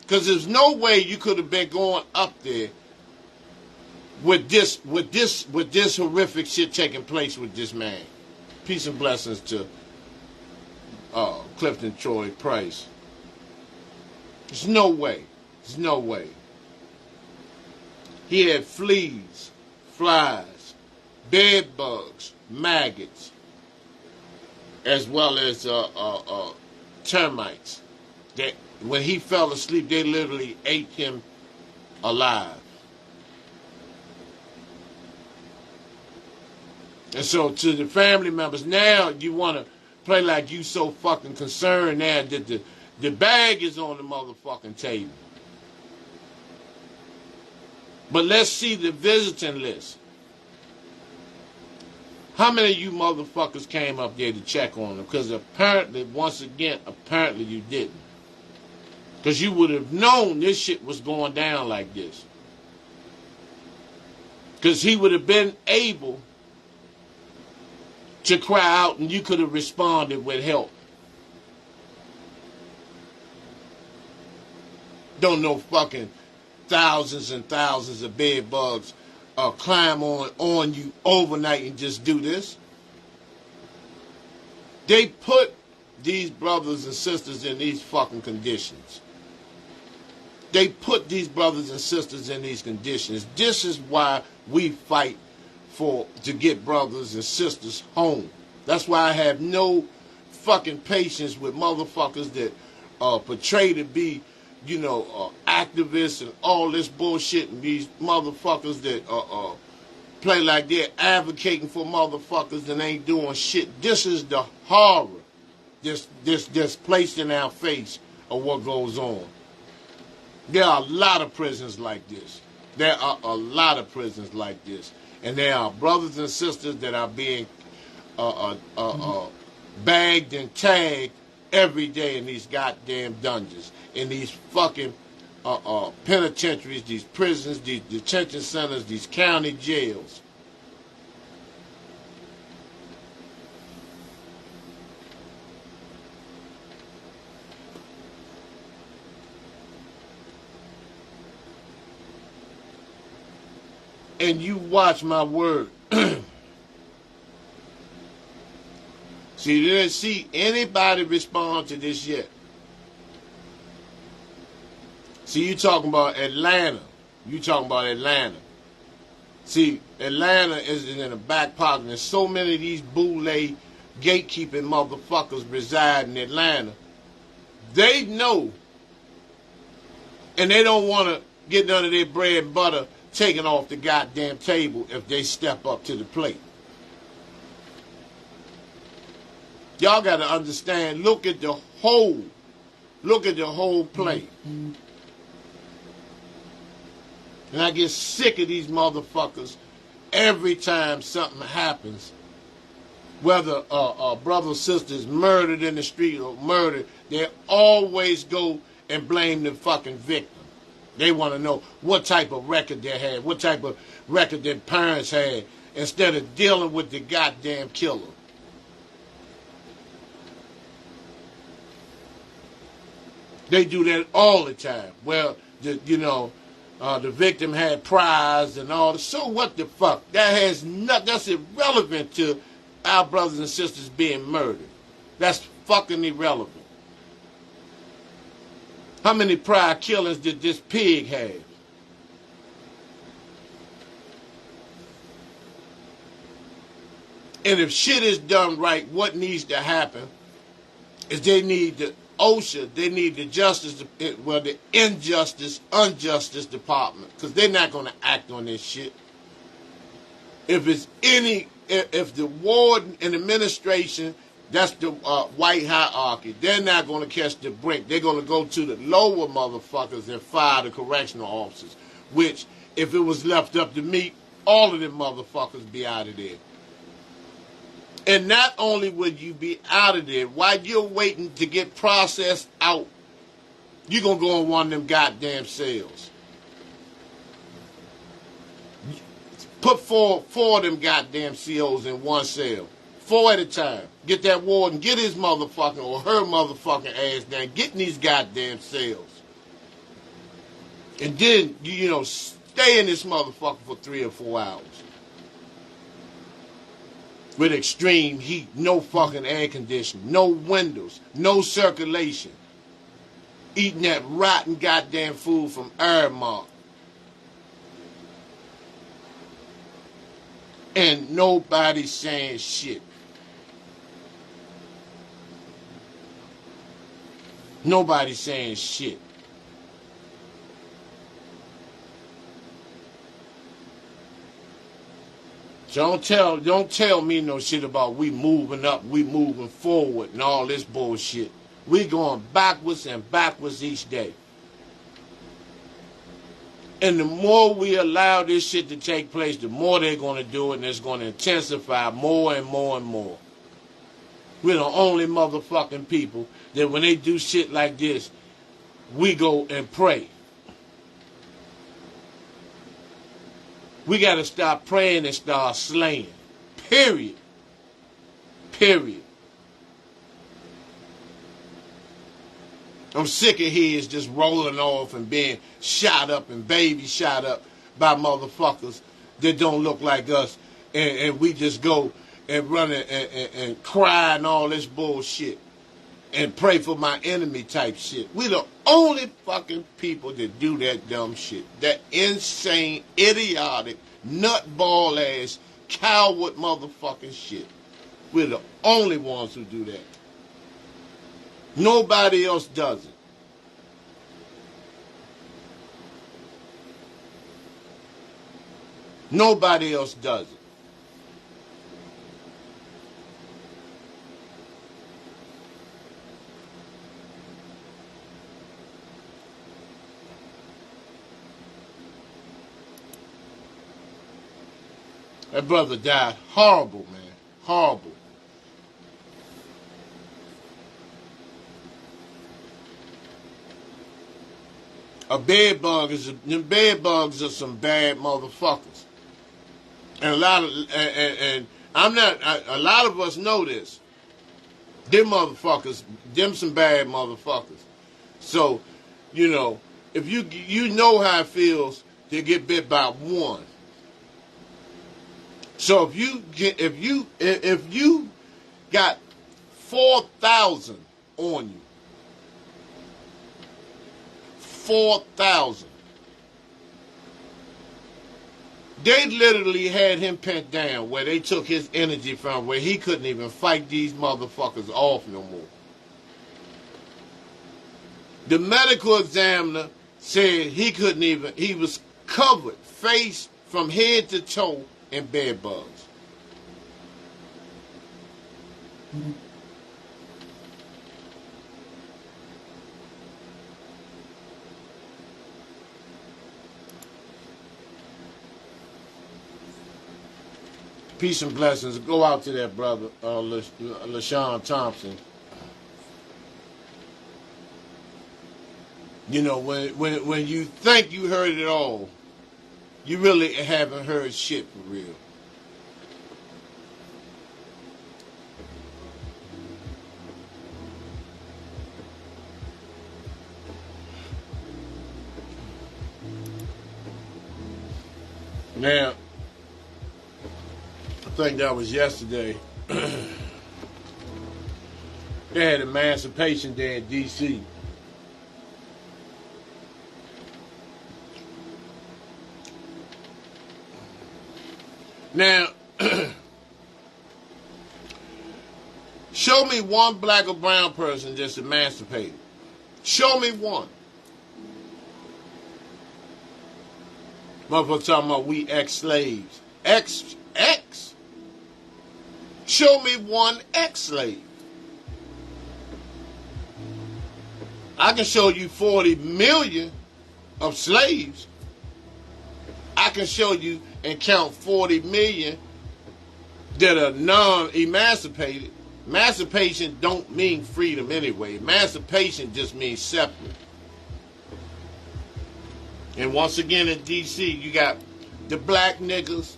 because there's no way you could have been going up there with this horrific shit taking place with this man. Peace and blessings to Clifton Troy Price. There's no way. There's no way. He had fleas, flies, bed bugs, maggots, as well as termites. That when he fell asleep, they literally ate him alive. And so to the family members, now you want to play like you so fucking concerned now that the bag is on the motherfucking table. But let's see the visiting list. How many of you motherfuckers came up there to check on them? Because apparently, once again, apparently you didn't. Because you would have known this shit was going down like this. Because he would have been able to cry out and you could have responded with help. Don't know fucking thousands and thousands of bed bugs climb on you overnight and just do this. They put these brothers and sisters in these fucking conditions. They put these brothers and sisters in these conditions. This is why we fight to get brothers and sisters home. That's why I have no fucking patience with motherfuckers that portray to be, activists and all this bullshit, and these motherfuckers that play like they're advocating for motherfuckers and ain't doing shit. This is the horror that's placed in our face of what goes on. There are a lot of prisons like this. There are a lot of prisons like this. And there are brothers and sisters that are being bagged and tagged every day in these goddamn dungeons, in these fucking penitentiaries, these prisons, these detention centers, these county jails. and you watch my word. See, you didn't see anybody respond to this yet. See, you talking about Atlanta. You talking about Atlanta. See, Atlanta is in the back pocket, and so many of these boule gatekeeping motherfuckers reside in Atlanta. They know, and they don't want to get none of their bread and butter taken off the goddamn table if they step up to the plate. Y'all got to understand, look at the whole plate. And I get sick of these motherfuckers every time something happens. Whether a brother or sister is murdered in the street or murdered, they always go and blame the fucking victim. They want to know what type of record they had, what type of record their parents had, instead of dealing with the goddamn killer. They do that all the time. Well, the victim had prize and all. So what the fuck? That's irrelevant to our brothers and sisters being murdered. That's fucking irrelevant. How many prior killings did this pig have? And if shit is done right, what needs to happen is they need the OSHA, they need the the Injustice Department, because they're not going to act on this shit. If the warden and administration, that's the white hierarchy, they're not going to catch the brink. They're going to go to the lower motherfuckers and fire the correctional officers, which, if it was left up to me, all of them motherfuckers be out of there. And not only would you be out of there, while you're waiting to get processed out, you're going to go in one of them goddamn cells. Put four of them goddamn COs in one cell. 4 at a time. Get that warden, get his motherfucking or her motherfucking ass down. Get in these goddamn cells. And then, stay in this motherfucker for 3 or 4 hours. With extreme heat, no fucking air conditioning, no windows, no circulation. Eating that rotten goddamn food from Airmark. And nobody's saying shit. Nobody's saying shit. So don't tell me no shit about we moving up, we moving forward and all this bullshit. We going backwards and backwards each day. And the more we allow this shit to take place, the more they're going to do it, and it's going to intensify more and more and more. We're the only motherfucking people that when they do shit like this, we go and pray. We got to stop praying and start slaying. Period. Period. I'm sick of heads just rolling off and being shot up and babies shot up by motherfuckers that don't look like us. And we just go and run and cry and all this bullshit. And pray for my enemy type shit. We the only fucking people that do that dumb shit. That insane, idiotic, nutball ass, coward motherfucking shit. We're the only ones who do that. Nobody else does it. Nobody else does it. That brother died horrible, man. Horrible. Bed bugs are some bad motherfuckers. And a lot of us know this. Them motherfuckers, them some bad motherfuckers. So, if you know how it feels to get bit by one. So if you got 4,000 on you, 4,000. They literally had him pinned down where they took his energy from, where he couldn't even fight these motherfuckers off no more. The medical examiner said he couldn't even, he was covered, face from head to toe in bed bugs. Peace and blessings. Go out to that brother, LaShawn Thompson. You know, when you think you heard it all, you really haven't heard shit for real. Now, I think that was yesterday. They had Emancipation Day in D.C. Now, show me one black or brown person just emancipated. Show me one. Motherfuckers talking about we ex-slaves. Ex? Show me one ex-slave. I can show you 40 million of slaves. I can show you and count 40 million that are non-emancipated. Emancipation don't mean freedom anyway. Emancipation just means separate. And once again in D.C., you got the black niggas,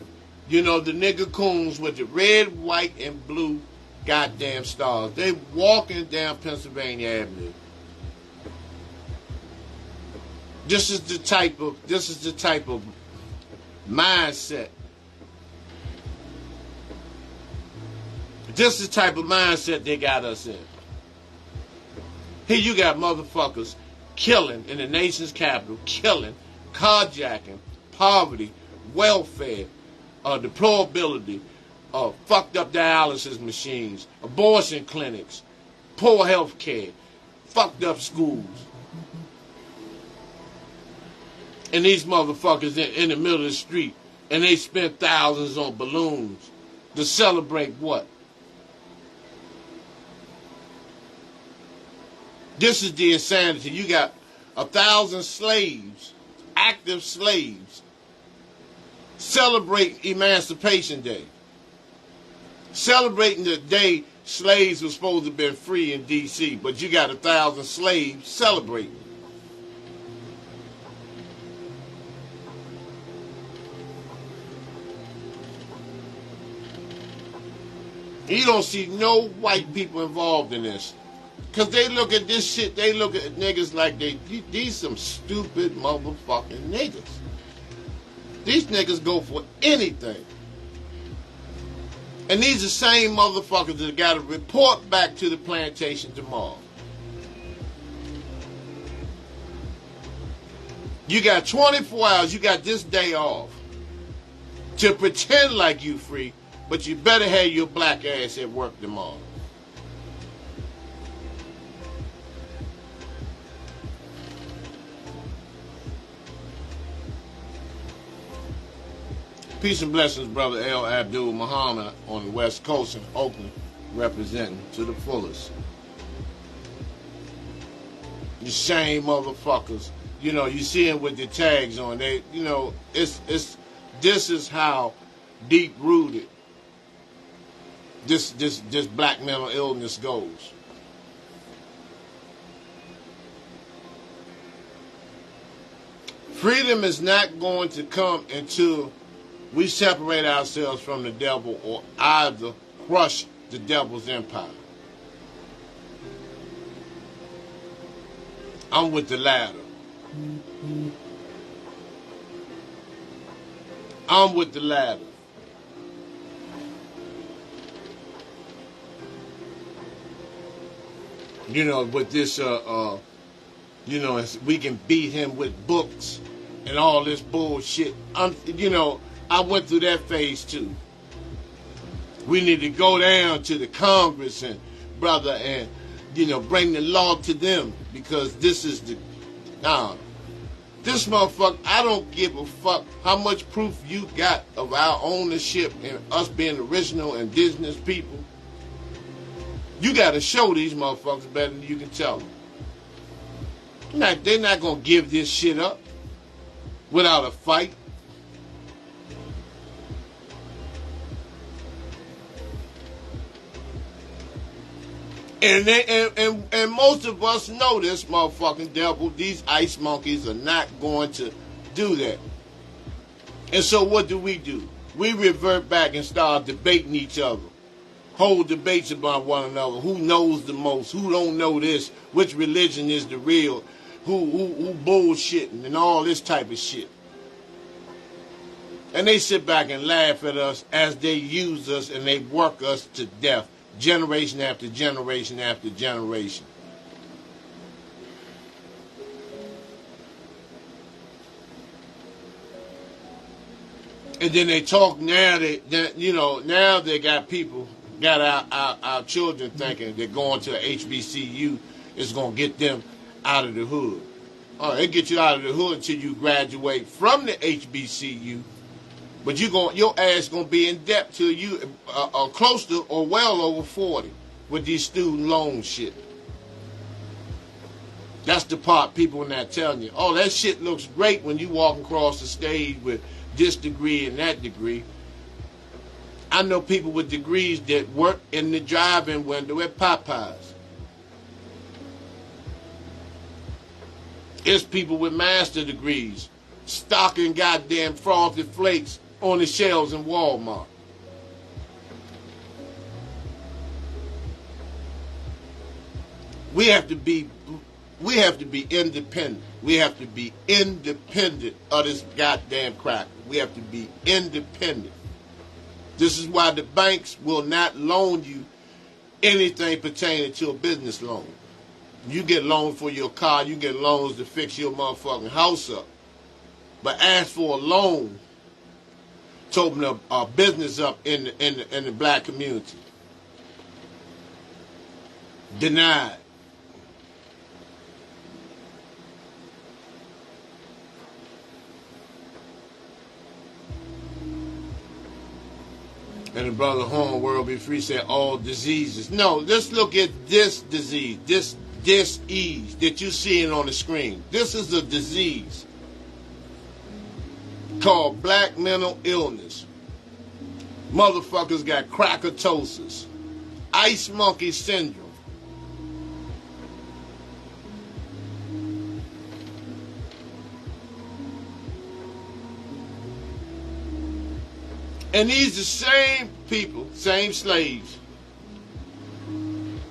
you know, the nigga coons with the red, white, and blue goddamn stars. They walking down Pennsylvania Avenue. This is the type of mindset. This is the type of mindset they got us in. Here you got motherfuckers killing in the nation's capital, killing, carjacking, poverty, welfare, deplorability, fucked up dialysis machines, abortion clinics, poor health care, fucked up schools. And these motherfuckers in the middle of the street, and they spend thousands on balloons to celebrate what? This is the insanity. You got 1,000 slaves, active slaves, celebrate Emancipation Day. Celebrating the day slaves were supposed to have been free in D.C., but you got 1,000 slaves celebrating. You don't see no white people involved in this. Because they look at this shit, they look at niggas like these some stupid motherfucking niggas. These niggas go for anything. And these are the same motherfuckers that got to report back to the plantation tomorrow. You got 24 hours, you got this day off to pretend like you free, but you better have your black ass at work tomorrow. Peace and blessings, brother El Abdul Muhammad on the West Coast in Oakland, representing to the fullest. You same motherfuckers, you know, you see them with the tags on. They, you know, this is how deep rooted this black mental illness goes. Freedom is not going to come until we separate ourselves from the devil or either crush the devil's empire. I'm with the latter. I'm with the latter. You know, with this, you know, we can beat him with books and all this bullshit. You know, I went through that phase too. We need to go down to the Congress and, brother, and, you know, bring the law to them, because this is the, this motherfucker, I don't give a fuck how much proof you got of our ownership and us being original indigenous people. You got to show these motherfuckers better than you can tell them. They're not going to give this shit up without a fight. And most of us know this motherfucking devil. These ice monkeys are not going to do that. And so what do? We revert back and start debating each other. Hold debates about one another. Who knows the most? Who don't know this? Which religion is the real? Who bullshitting and all this type of shit. And they sit back and laugh at us as they use us and they work us to death. Generation after generation after generation. And then they talk now, now they got people, got our children thinking that going to a HBCU is going to get them out of the hood. All right, it get you out of the hood until you graduate from the HBCU. But your ass gonna be in debt till you close to or well over 40 with these student loan shit. That's the part people are not telling you. Oh, that shit looks great when you walk across the stage with this degree and that degree. I know people with degrees that work in the drive-in window at Popeyes. It's people with master degrees stocking goddamn frosted flakes on the shelves in Walmart. We have to be independent. We have to be independent of this goddamn crack. We have to be independent. This is why the banks will not loan you anything pertaining to a business loan. You get loans for your car, you get loans to fix your motherfucking house up. But ask for a loan to open a business up in the black community. Denied. And the brother Horn World Be Free said all diseases. No, let's look at this disease, this dis-ease that you're seeing on the screen. This is a disease called black mental illness. Motherfuckers got crackatosis, ice monkey syndrome. And these are the same people, same slaves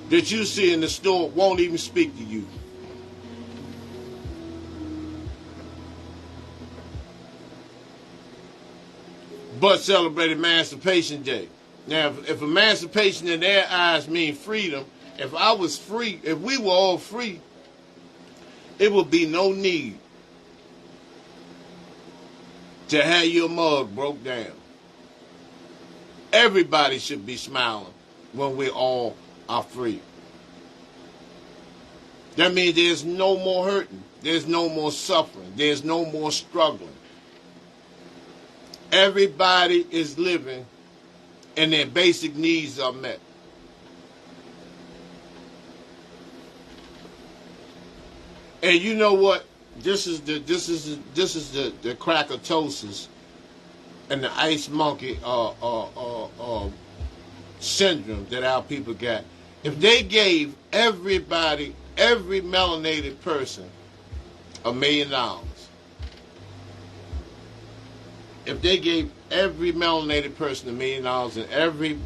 that you see in the store won't even speak to you. But celebrate Emancipation Day. Now, if emancipation in their eyes means freedom, if I was free, if we were all free, it would be no need to have your mug broke down. Everybody should be smiling when we all are free. That means there's no more hurting. There's no more suffering. There's no more struggling. Everybody is living and their basic needs are met. And you know what? This is the crackatosis and the ice monkey syndrome that our people got. If they gave everybody, every melanated person, $1 million, if they gave every melanated person $1 million and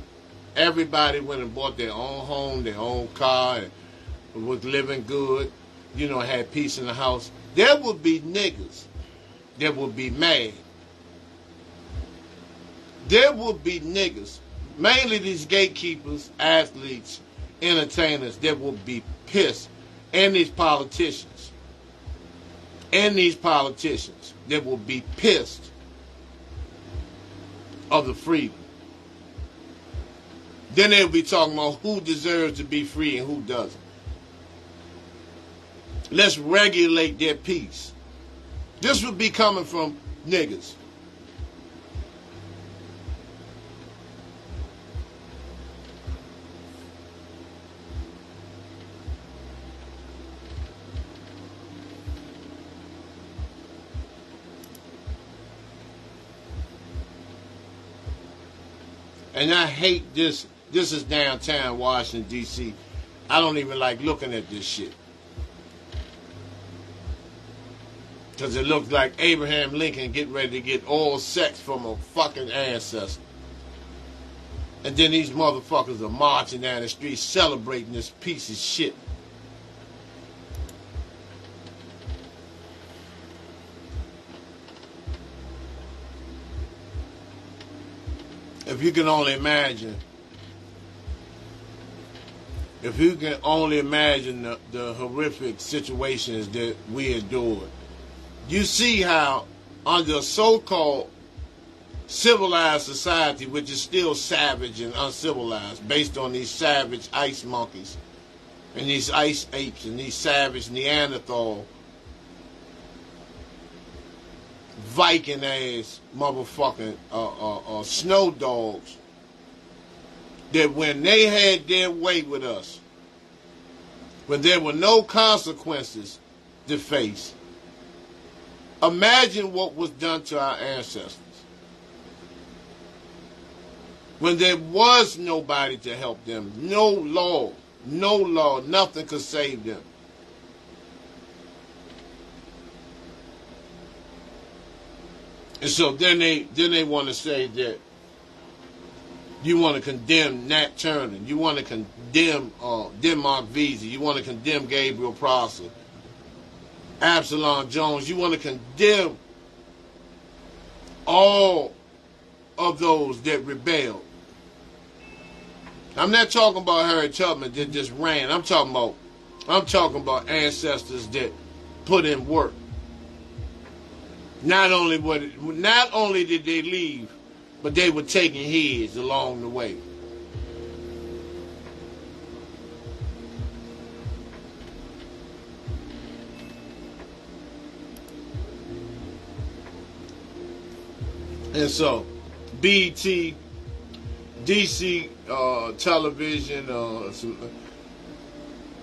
everybody went and bought their own home, their own car, and was living good, you know, had peace in the house, there would be niggas that would be mad. There would be niggas, mainly these gatekeepers, athletes, entertainers that will be pissed, and these politicians, that will be pissed of the freedom. Then they'll be talking about who deserves to be free and who doesn't. Let's regulate their peace. This would be coming from niggas. And I hate this. This is downtown Washington, D.C. I don't even like looking at this shit. Because it looks like Abraham Lincoln getting ready to get all sex from a fucking ancestor. And then these motherfuckers are marching down the street celebrating this piece of shit. If you can only imagine, the horrific situations that we endured, you see how under a so-called civilized society, which is still savage and uncivilized, based on these savage ice monkeys and these ice apes and these savage Neanderthal Viking ass motherfucking snow dogs, that when they had their way with us, when there were no consequences to face, imagine what was done to our ancestors. When there was nobody to help them, no law, nothing could save them. And so then they want to say that you want to condemn Nat Turner, you want to condemn Denmark Vesey, you want to condemn Gabriel Prosser, Absalom Jones, you want to condemn all of those that rebelled. I'm not talking about Harriet Tubman that just ran. I'm talking about ancestors that put in work. Not only did they leave, but they were taking heads along the way. And so, BET, DC television,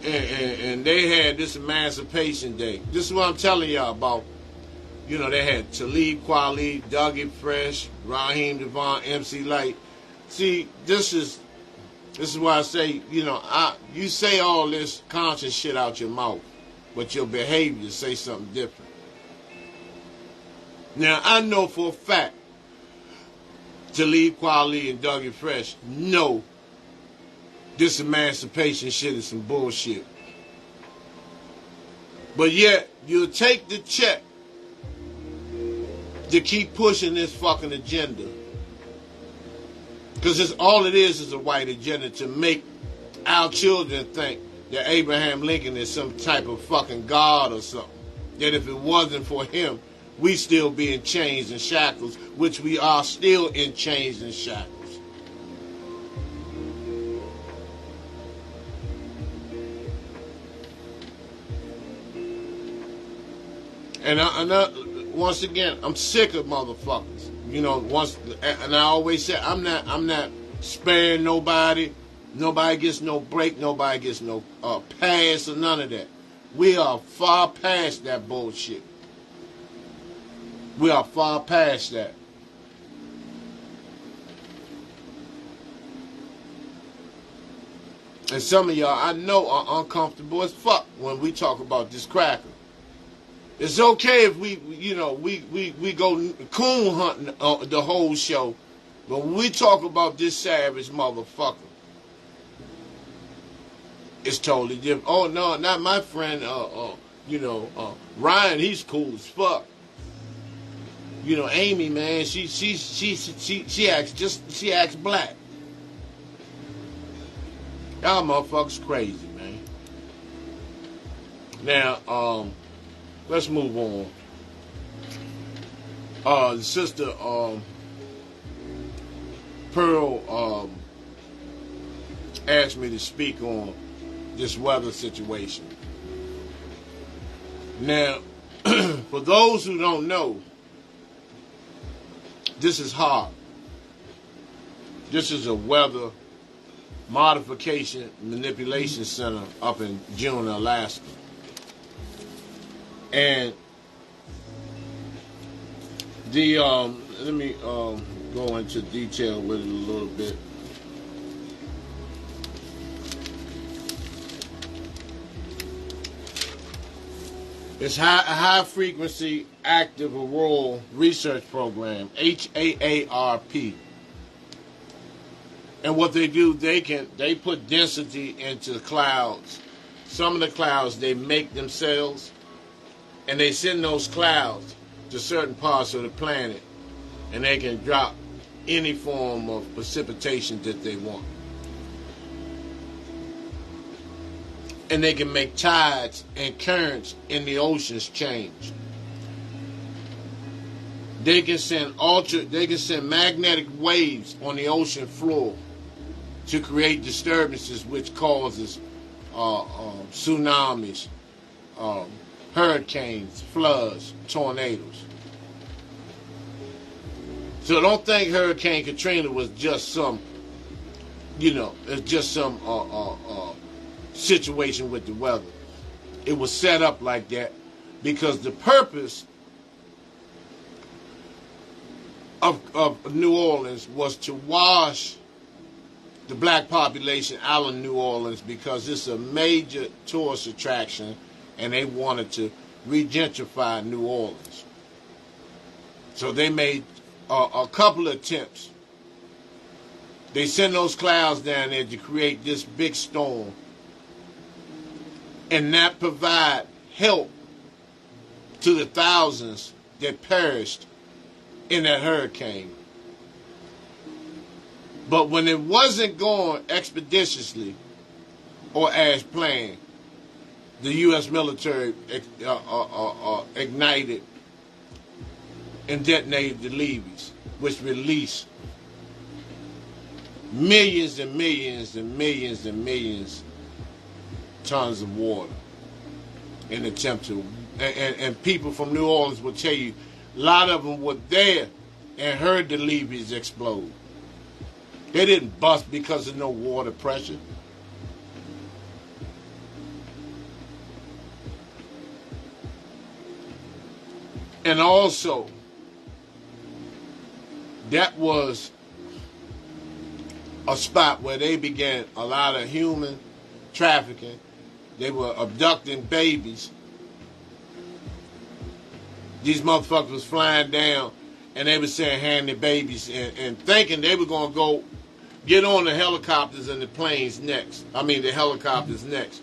and they had this Emancipation Day. This is what I'm telling y'all about. You know, they had Talib Kweli, Dougie Fresh, Raheem Devon, MC Light. See, this is why I say, you say all this conscious shit out your mouth, but your behavior say something different. Now, I know for a fact Talib Kweli and Dougie Fresh know this emancipation shit is some bullshit. But yet, you'll take the check to keep pushing this fucking agenda. Because all it is a white agenda to make our children think that Abraham Lincoln is some type of fucking god or something. That if it wasn't for him, we still be in chains and shackles, which we are still in chains and shackles. And once again, I'm sick of motherfuckers. And I always say I'm not sparing nobody. Nobody gets no break. Nobody gets no pass or none of that. We are far past that bullshit. We are far past that. And some of y'all I know are uncomfortable as fuck when we talk about this cracker. It's okay if we go coon hunting the whole show, but when we talk about this savage motherfucker, it's totally different. Oh no, not my friend. Ryan, he's cool as fuck. Amy, man, she acts black. Y'all motherfuckers crazy, man. Now, let's move on. The sister, Pearl, asked me to speak on this weather situation. Now, for those who don't know, this is hard. This is a weather modification manipulation center up in Juneau, Alaska. And the let me go into detail with it a little bit. It's a high frequency active auroral research program, HAARP. And what they do, they put density into the clouds. Some of the clouds they make themselves, and they send those clouds to certain parts of the planet, and they can drop any form of precipitation that they want. And they can make tides and currents in the oceans change. They can send magnetic waves on the ocean floor to create disturbances, which causes tsunamis, hurricanes, floods, tornadoes. So don't think Hurricane Katrina was just some, it's just some situation with the weather. It was set up like that because the purpose of New Orleans was to wash the black population out of New Orleans because it's a major tourist attraction, and they wanted to regentrify New Orleans. So they made a couple of attempts. They sent those clouds down there to create this big storm and not provide help to the thousands that perished in that hurricane. But when it wasn't going expeditiously or as planned, the U.S. military ignited and detonated the levees, which released millions and millions and millions and millions tons of water in an attempt to, and people from New Orleans will tell you, a lot of them were there and heard the levees explode. They didn't bust because of no water pressure. And also, that was a spot where they began a lot of human trafficking. They were abducting babies. These motherfuckers was flying down, and they were saying hand their babies and thinking they were going to go get on the helicopters and the planes next. I mean the helicopters next.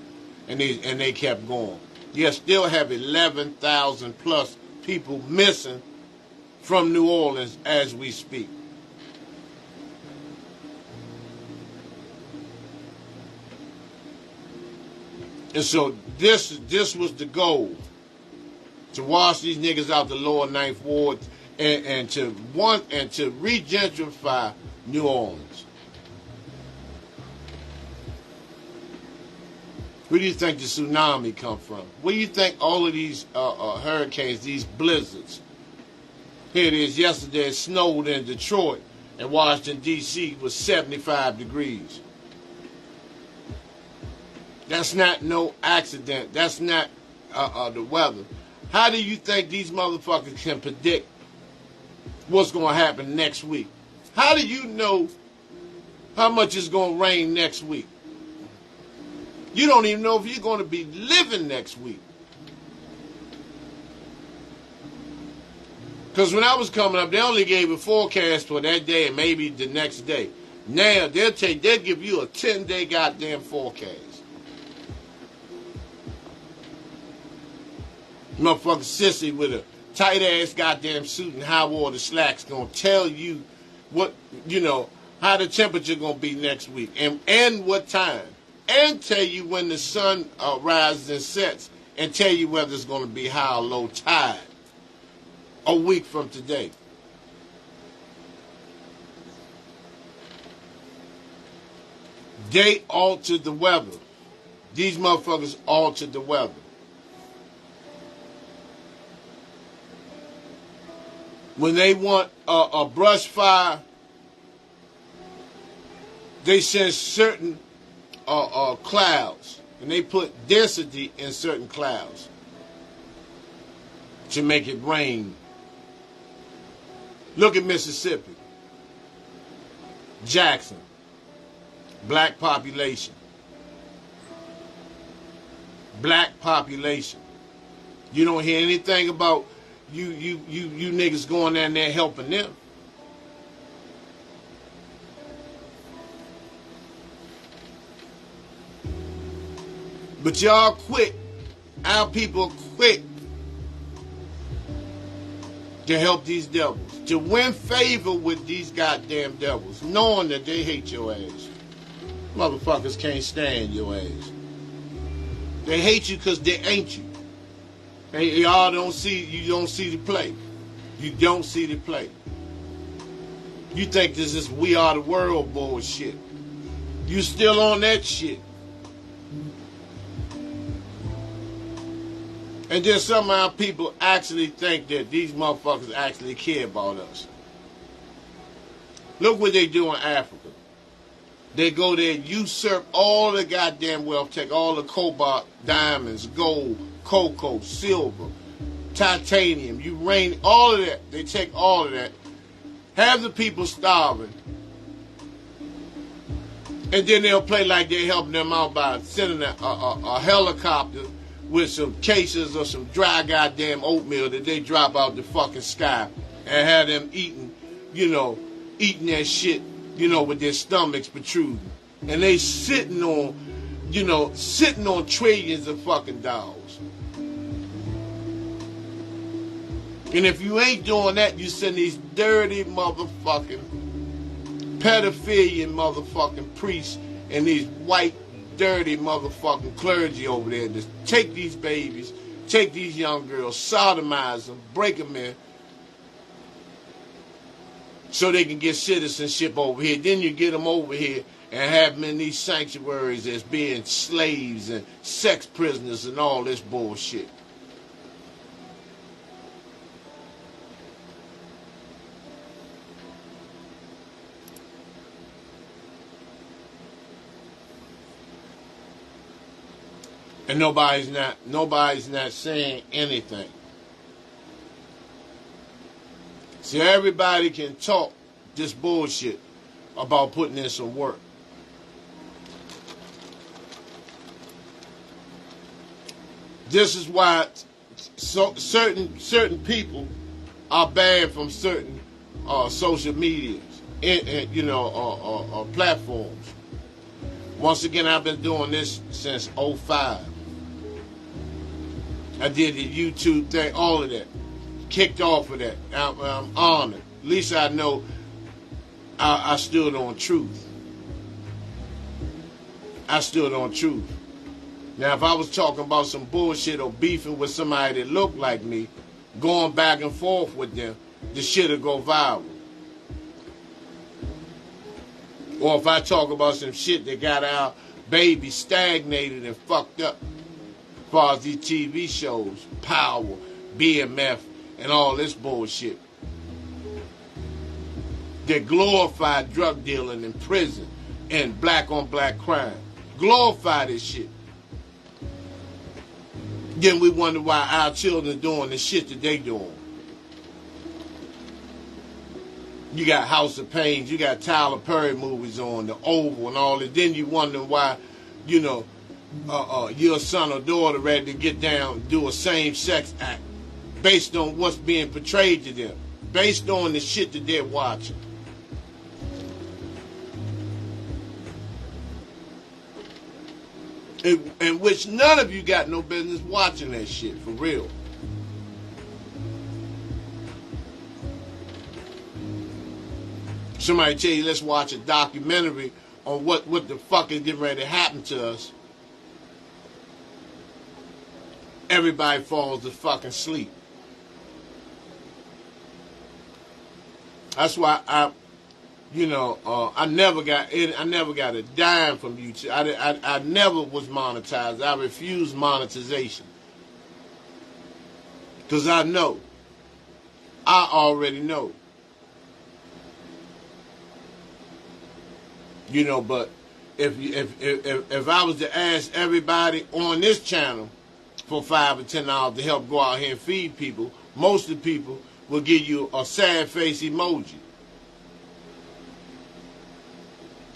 And they kept going. You still have 11,000 plus people missing from New Orleans as we speak. And so this was the goal, to wash these niggas out the lower Ninth Ward and to regentrify New Orleans. Where do you think the tsunami come from? Where do you think all of these hurricanes, these blizzards? Here it is. Yesterday it snowed in Detroit, and Washington D.C. was 75 degrees. That's not no accident. That's not the weather. How do you think these motherfuckers can predict what's going to happen next week? How do you know how much it's going to rain next week? You don't even know if you're going to be living next week. Because when I was coming up, they only gave a forecast for that day and maybe the next day. Now, they'll give you a 10-day goddamn forecast. Motherfucking sissy with a tight-ass goddamn suit and high-water slacks gonna tell you what, how the temperature gonna be next week and what time. and tell you when the sun rises and sets, and tell you whether it's going to be high or low tide a week from today. They altered the weather. These motherfuckers altered the weather. When they want a brush fire, they send certain clouds, and they put density in certain clouds to make it rain. Look at Mississippi, Jackson, black population. Black population. You don't hear anything about you niggas going down there helping them. But y'all quick, our people quick to help these devils, to win favor with these goddamn devils, knowing that they hate your ass. Motherfuckers can't stand your ass. They hate you because they ain't you. And y'all don't see, you don't see the play. You don't see the play. You think this is we are the world bullshit. You still on that shit. And then somehow people actually think that these motherfuckers actually care about us. Look what they do in Africa. They go there, usurp all the goddamn wealth, take all the cobalt, diamonds, gold, cocoa, silver, titanium, uranium, all of that. They take all of that, have the people starving, and then they'll play like they're helping them out by sending a helicopter with some cases of some dry goddamn oatmeal that they drop out the fucking sky and have them eating, eating that shit, with their stomachs protruding. And they sitting on trillions of fucking dollars. And if you ain't doing that, you send these dirty motherfucking pedophilia motherfucking priests and these white dirty motherfucking clergy over there to take these babies, take these young girls, sodomize them, break them in, so they can get citizenship over here. Then you get them over here and have them in these sanctuaries as being slaves and sex prisoners and all this bullshit. And nobody's not saying anything. See, everybody can talk this bullshit about putting in some work. This is why certain people are banned from certain social medias, platforms. Once again, I've been doing this since '05. I did the YouTube thing, all of that. Kicked off of that. I'm honored. At least I know I stood on truth. I stood on truth. Now, if I was talking about some bullshit or beefing with somebody that looked like me, going back and forth with them, the shit will go viral. Or if I talk about some shit that got our baby stagnated and fucked up, as far as these TV shows, Power, BMF, and all this bullshit. They glorify drug dealing in prison and black on black crime. Glorify this shit. Then we wonder why our children are doing the shit that they doing. You got House of Pains, you got Tyler Perry movies on, The Oval and all that. Then you wonder why, your son or daughter ready to get down and do a same-sex act based on what's being portrayed to them, based on the shit that they're watching. In which none of you got no business watching that shit, for real. Somebody tell you, let's watch a documentary on what the fuck is getting ready to happen to us, everybody falls to fucking sleep. That's why I never got a dime from YouTube. I never was monetized. I refused monetization. Because I already know. But if I was to ask everybody on this channel for $5 or $10 to help go out here and feed people, most of the people will give you a sad face emoji.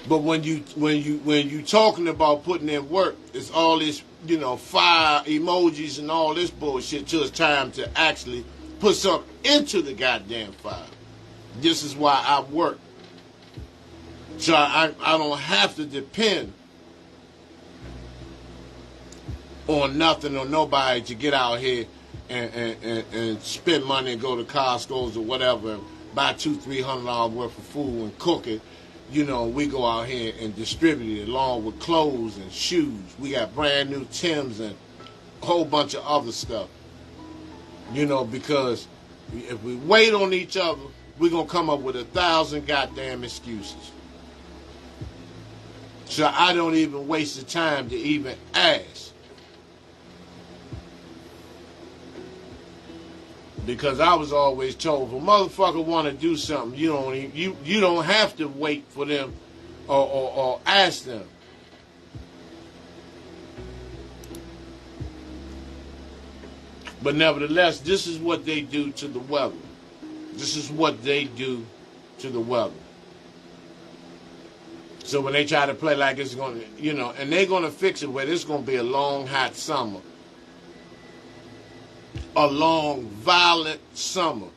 But when you talking about putting in work, it's all this fire emojis and all this bullshit till it's time to actually put something into the goddamn fire. This is why I work. So I don't have to depend on nothing or nobody to get out here and spend money and go to Costco's or whatever and buy $200-300 worth of food and cook it. We go out here and distribute it along with clothes and shoes. We got brand new Timbs and a whole bunch of other stuff. Because if we wait on each other, we're going to come up with 1,000 goddamn excuses. So I don't even waste the time to even ask. Because I was always told, if a motherfucker want to do something, you don't have to wait for them or ask them. But nevertheless, this is what they do to the weather. This is what they do to the weather. So when they try to play like it's going to, and they're going to fix it where it's going to be a long, hot summer. A long, violent summer.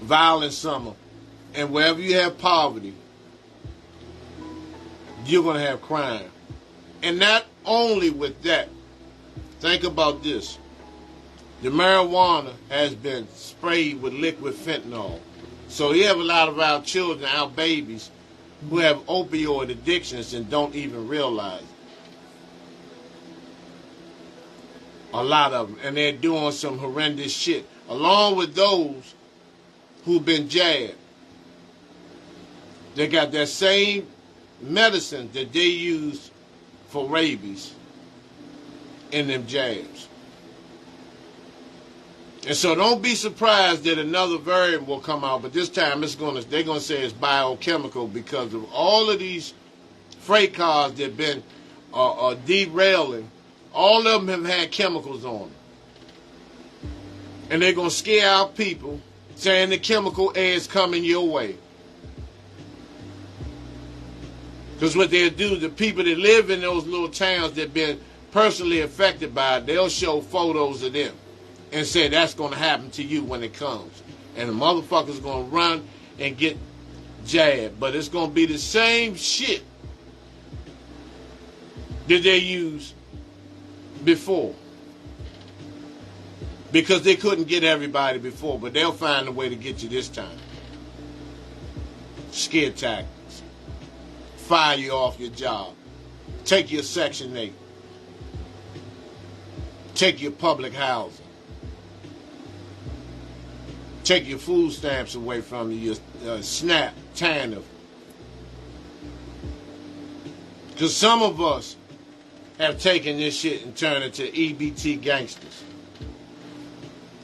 Violent summer. And wherever you have poverty, you're going to have crime. And not only with that, think about this. The marijuana has been sprayed with liquid fentanyl. So you have a lot of our children, our babies, who have opioid addictions and don't even realize it. A lot of them. And they're doing some horrendous shit. Along with those who've been jabbed. They got that same medicine that they use for rabies in them jabs. And so don't be surprised that another variant will come out, but this time they're going to say it's biochemical because of all of these freight cars that have been derailing. All of them have had chemicals on them. And they're going to scare out people saying the chemical air is coming your way. Because what they'll do, the people that live in those little towns that have been personally affected by it, they'll show photos of them and say that's going to happen to you when it comes. And the motherfucker's going to run and get jabbed. But it's going to be the same shit that they used before. Because they couldn't get everybody before, but they'll find a way to get you this time. Scare tactics. Fire you off your job. Take your Section 8. Take your public housing. Take your food stamps away from you, your SNAP, TANF. Because some of us have taken this shit and turned it to EBT gangsters.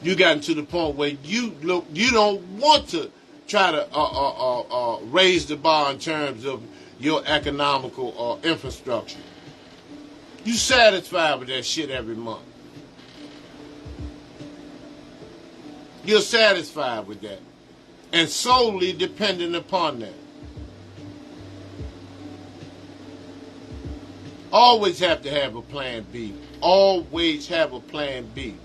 You gotten to the point where you don't want to try to raise the bar in terms of your economical infrastructure. You satisfied with that shit every month. You're satisfied with that. And solely dependent upon that. Always have to have a plan B. Always have a plan B.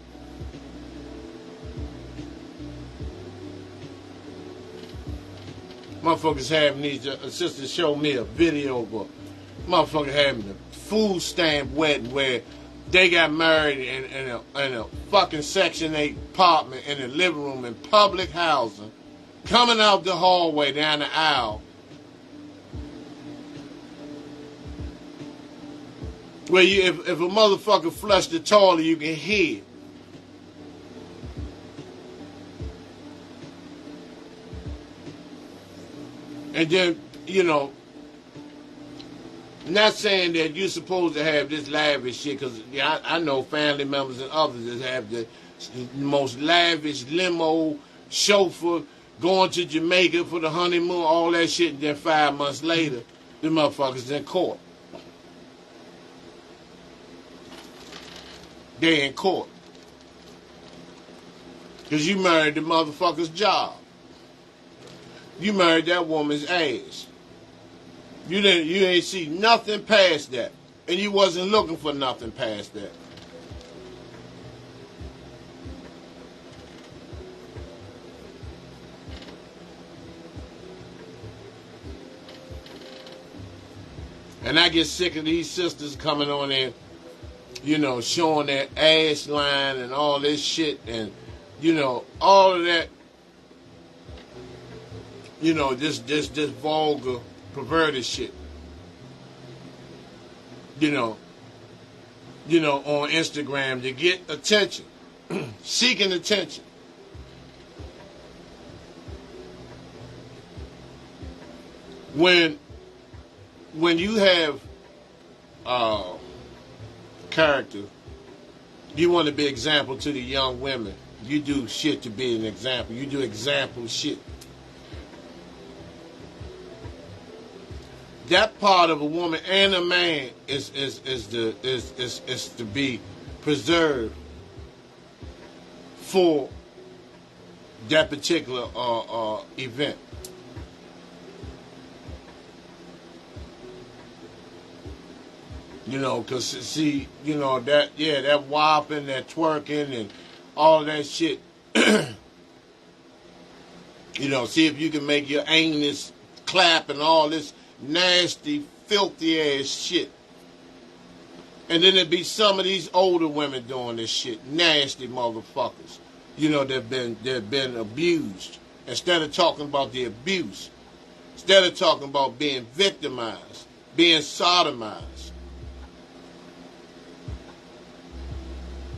Motherfuckers having these sisters show me a video of a motherfucker having a food stamp wedding where they got married in a fucking Section 8 apartment in the living room in public housing coming out the hallway down the aisle, where if a motherfucker flush the toilet, you can hear it. And then, not saying that you're supposed to have this lavish shit, because I know family members and others that have the most lavish limo, chauffeur, going to Jamaica for the honeymoon, all that shit, and then 5 months later, the motherfuckers in court. They in court. Because you married the motherfucker's job. You married that woman's ass. You ain't see nothing past that. And you wasn't looking for nothing past that. And I get sick of these sisters coming on there, showing their ass line and all this shit and, all of that, this vulgar, perverted shit. On Instagram to get attention, seeking attention. When you have character, you want to be example to the young women. You do shit to be an example. You do example shit. That part of a woman and a man is to be preserved for that particular event. Because see, that whopping, that twerking, and all that shit. See if you can make your anus clap and all this nasty, filthy ass shit. And then there'd be some of these older women doing this shit, nasty motherfuckers. They've been abused. Instead of talking about the abuse, instead of talking about being victimized, being sodomized.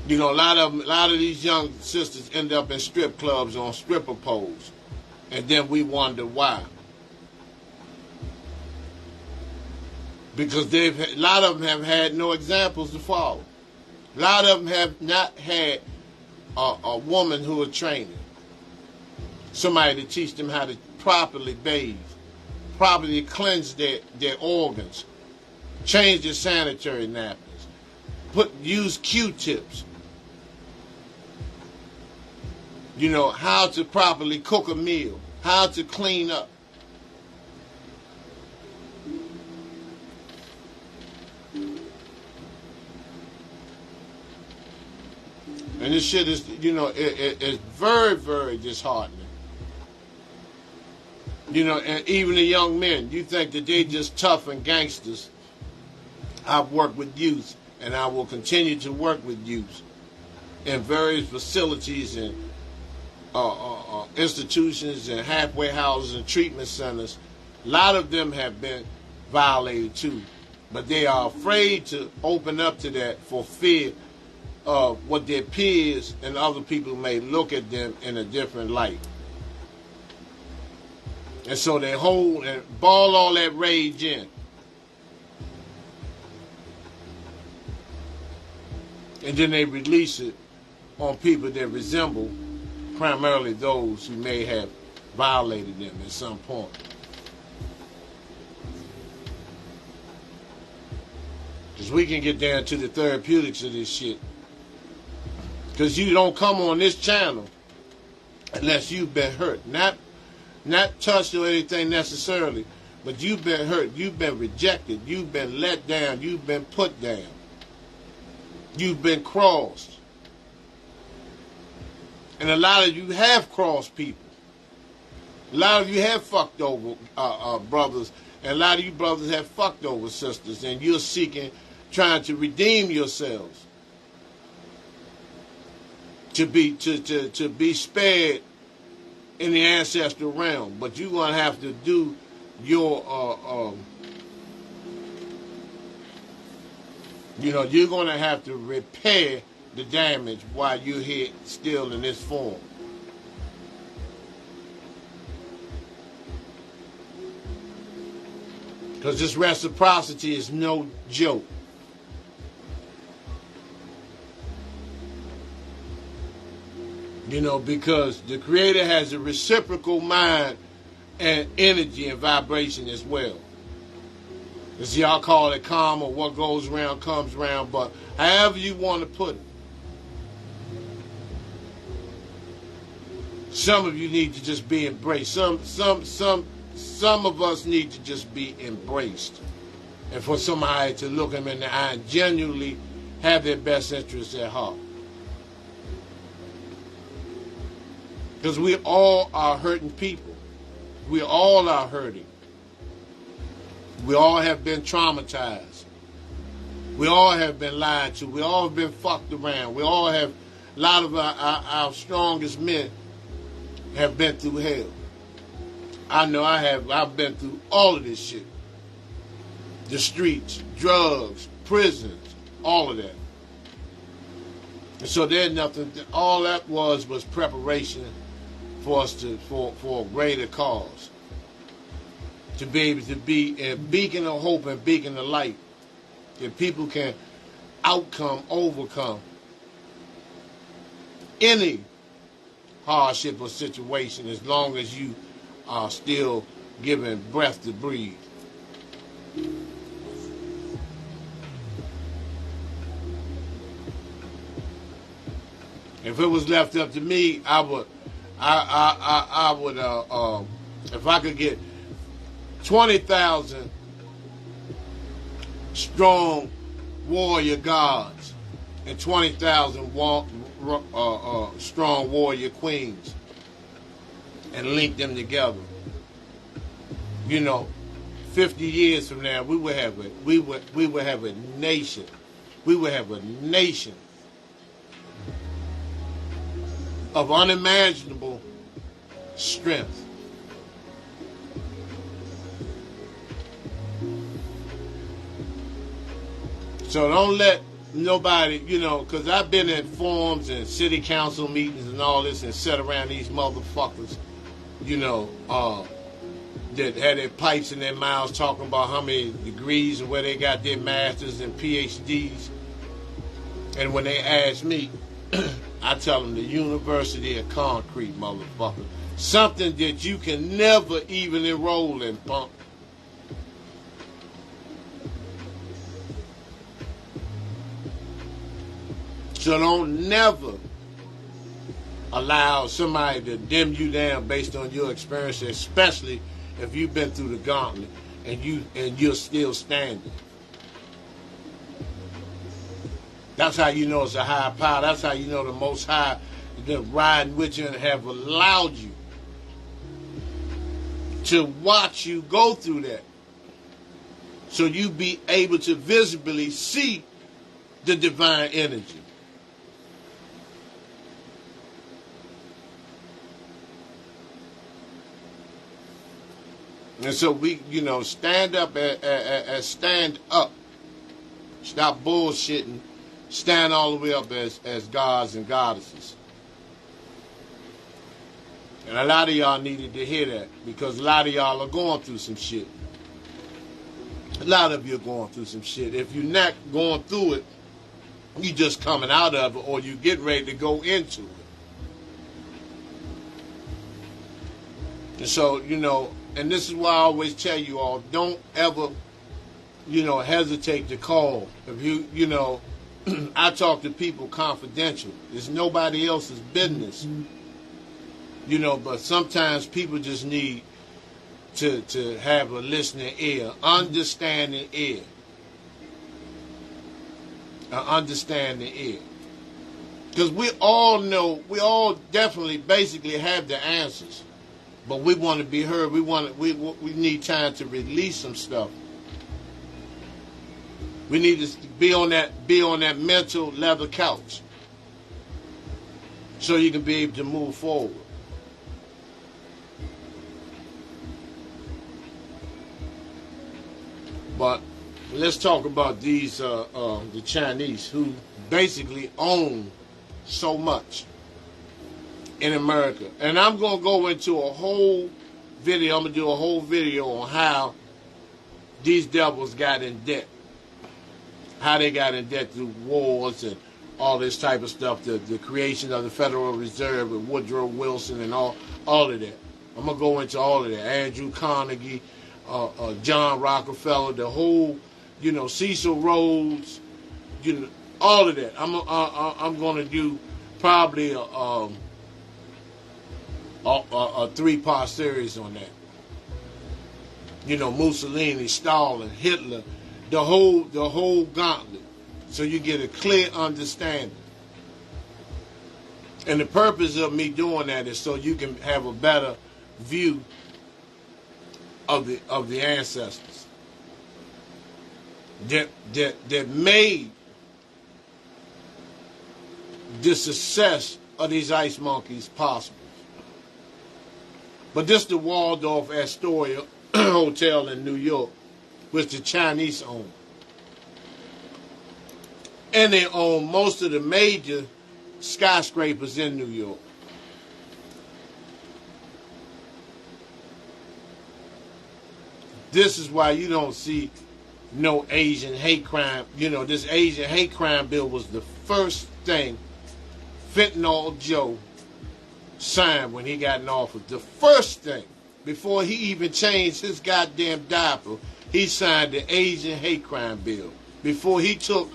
A lot of these young sisters end up in strip clubs on stripper poles, and then we wonder why. Because a lot of them have had no examples to follow. A lot of them have not had a woman who is training, somebody to teach them how to properly bathe, properly cleanse their organs, change their sanitary napkins, use Q-tips. How to properly cook a meal, how to clean up. And this shit is, it's very, very disheartening. And even the young men, you think that they just tough and gangsters. I've worked with youth, and I will continue to work with youth in various facilities and institutions and halfway houses and treatment centers. A lot of them have been violated too, but they are afraid to open up to that for fear of what their peers and other people may look at them in a different light. And so they hold and ball all that rage in. And then they release it on people that resemble primarily those who may have violated them at some point. Because we can get down to the therapeutics of this shit. Because you don't come on this channel unless you've been hurt. Not touched or anything necessarily, but you've been hurt. You've been rejected. You've been let down. You've been put down. You've been crossed. And a lot of you have crossed people. A lot of you have fucked over brothers. And a lot of you brothers have fucked over sisters. And you're trying to redeem yourselves. To be spared in the ancestral realm. But you're going to have to do your, you're going to have to repair the damage while you're here still in this form. Because this reciprocity is no joke. Because the Creator has a reciprocal mind and energy and vibration as well. As y'all call it karma, what goes around comes around, but however you want to put it. Some of you need to just be embraced. Some of us need to just be embraced. And for somebody to look them in the eye and genuinely have their best interests at heart. Because we all are hurting people. We all are hurting. We all have been traumatized. We all have been lied to. We all have been fucked around. We all have, a lot of our strongest men have been through hell. I know I have. I've been through all of this shit. The streets, drugs, prisons, all of that. And so there's nothing. All that was preparation for us for a greater cause. To be able to be a beacon of hope and beacon of light. That people can overcome any hardship or situation as long as you are still given breath to breathe. If it was left up to me, I would if I could get 20,000 strong warrior gods and 20,000 strong warrior queens and link them together. 50 years from now, we would have a nation. We would have a nation of unimaginable strength. So don't let nobody, because I've been in forums and city council meetings and all this and sat around these motherfuckers, that had their pipes in their mouths talking about how many degrees and where they got their masters and PhDs. And when they ask me, I tell them the University of Concrete, motherfucker. Something that you can never even enroll in, punk. So don't never allow somebody to dim you down based on your experience, especially if you've been through the gauntlet and you're still standing. That's how you know it's a higher power. That's how you know the Most High, the riding with you, and have allowed you to watch you go through that. So you be able to visibly see the divine energy. And so we, stand up as stand up. Stop bullshitting. Stand all the way up as gods and goddesses. And a lot of y'all needed to hear that because a lot of y'all are going through some shit. A lot of you are going through some shit. If you're not going through it, you just coming out of it or you get ready to go into it. And so, and this is why I always tell you all, don't ever, hesitate to call. If you, I talk to people confidential. It's nobody else's business. But sometimes people just need to have a listening ear, understanding ear. An understanding ear. Because we all know, we all definitely basically have the answers. But we want to be heard. We need time to release some stuff. We need to be on that mental leather couch. So you can be able to move forward. But let's talk about these the Chinese who basically own so much in America. And I'm gonna go into a whole video. I'm gonna do a whole video on how these devils got in debt, how they got in debt through wars and all this type of stuff. The creation of the Federal Reserve with Woodrow Wilson and all of that. I'm gonna go into all of that. Andrew Carnegie, John Rockefeller, the whole, Cecil Rhodes, all of that. I'm gonna do probably a 3-part series on that. Mussolini, Stalin, Hitler, the whole gauntlet, so you get a clear understanding. And the purpose of me doing that is so you can have a better view of the ancestors that made the success of these ice monkeys possible. But this is the Waldorf Astoria Hotel in New York, which the Chinese own. And they own most of the major skyscrapers in New York. This is why you don't see no Asian hate crime. This Asian hate crime bill was the first thing Fentanyl Joe signed when he got in office. The first thing, before he even changed his goddamn diaper, he signed the Asian hate crime bill. Before he took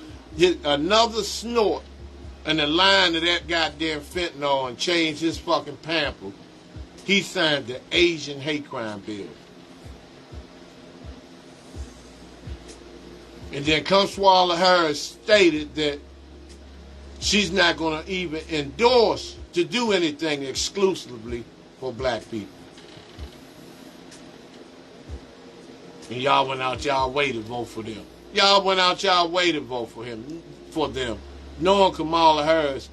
another snort in the line of that goddamn fentanyl and changed his fucking pamper, he signed the Asian hate crime bill. And then Kamala Harris stated that she's not going to even endorse to do anything exclusively for black people. And y'all went out y'all way to vote for them. Y'all went out y'all way to vote for them. Knowing Kamala Harris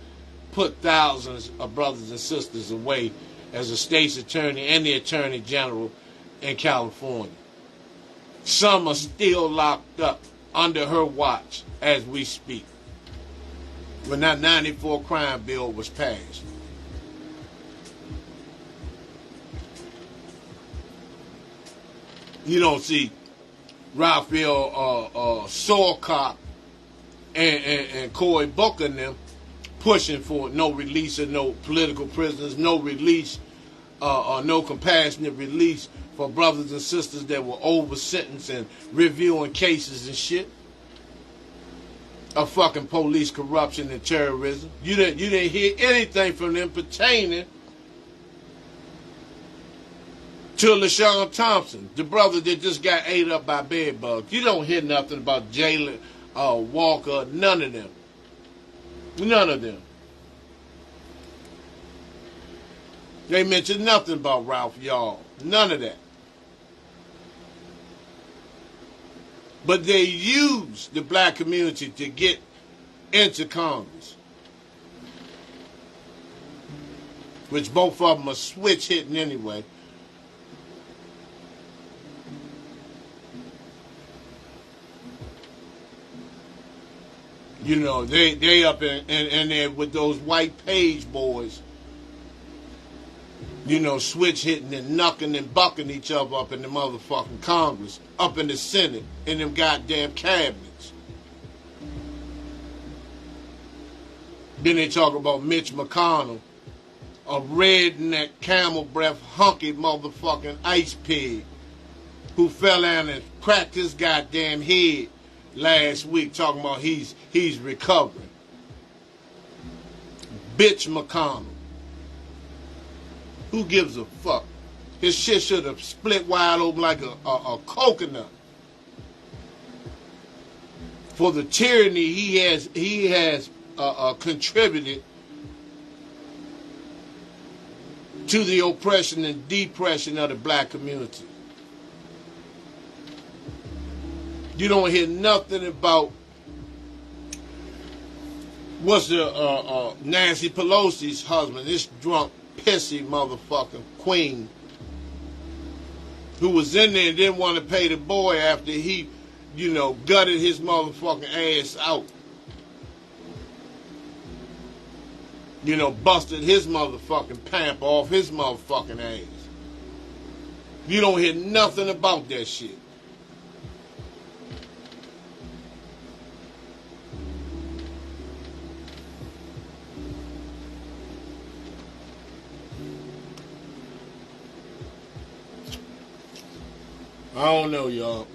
put thousands of brothers and sisters away as a state's attorney and the attorney general in California. Some are still locked up under her watch as we speak, when that 94 crime bill was passed. You don't see Raphael Sorcott and Cory Booker and them pushing for no release of no political prisoners, no release or no compassionate release for brothers and sisters that were over sentenced and reviewing cases and shit of fucking police corruption and terrorism. You didn't hear anything from them pertaining to LaShawn Thompson, the brother that just got ate up by bed bugs. You don't hear nothing about Jalen Walker, none of them. None of them. They mentioned nothing about Ralph Yarl. None of that. But they use the black community to get into Congress, which both of them are switch hitting anyway. They up in there with those white page boys, switch hitting and knucking and bucking each other up in the motherfucking Congress, up in the Senate, in them goddamn cabinets. Then they talk about Mitch McConnell, a redneck camel breath hunky motherfucking ice pig who fell down and cracked his goddamn head last week, talking about he's recovering. Bitch McConnell. Who gives a fuck? His shit should have split wide open like a coconut. For the tyranny he has contributed to the oppression and depression of the black community. You don't hear nothing about what's the Nancy Pelosi's husband, this drunk, pissy motherfucking queen, who was in there and didn't want to pay the boy after he gutted his motherfucking ass out. Busted his motherfucking pamp off his motherfucking ass. You don't hear nothing about that shit. I don't know, y'all.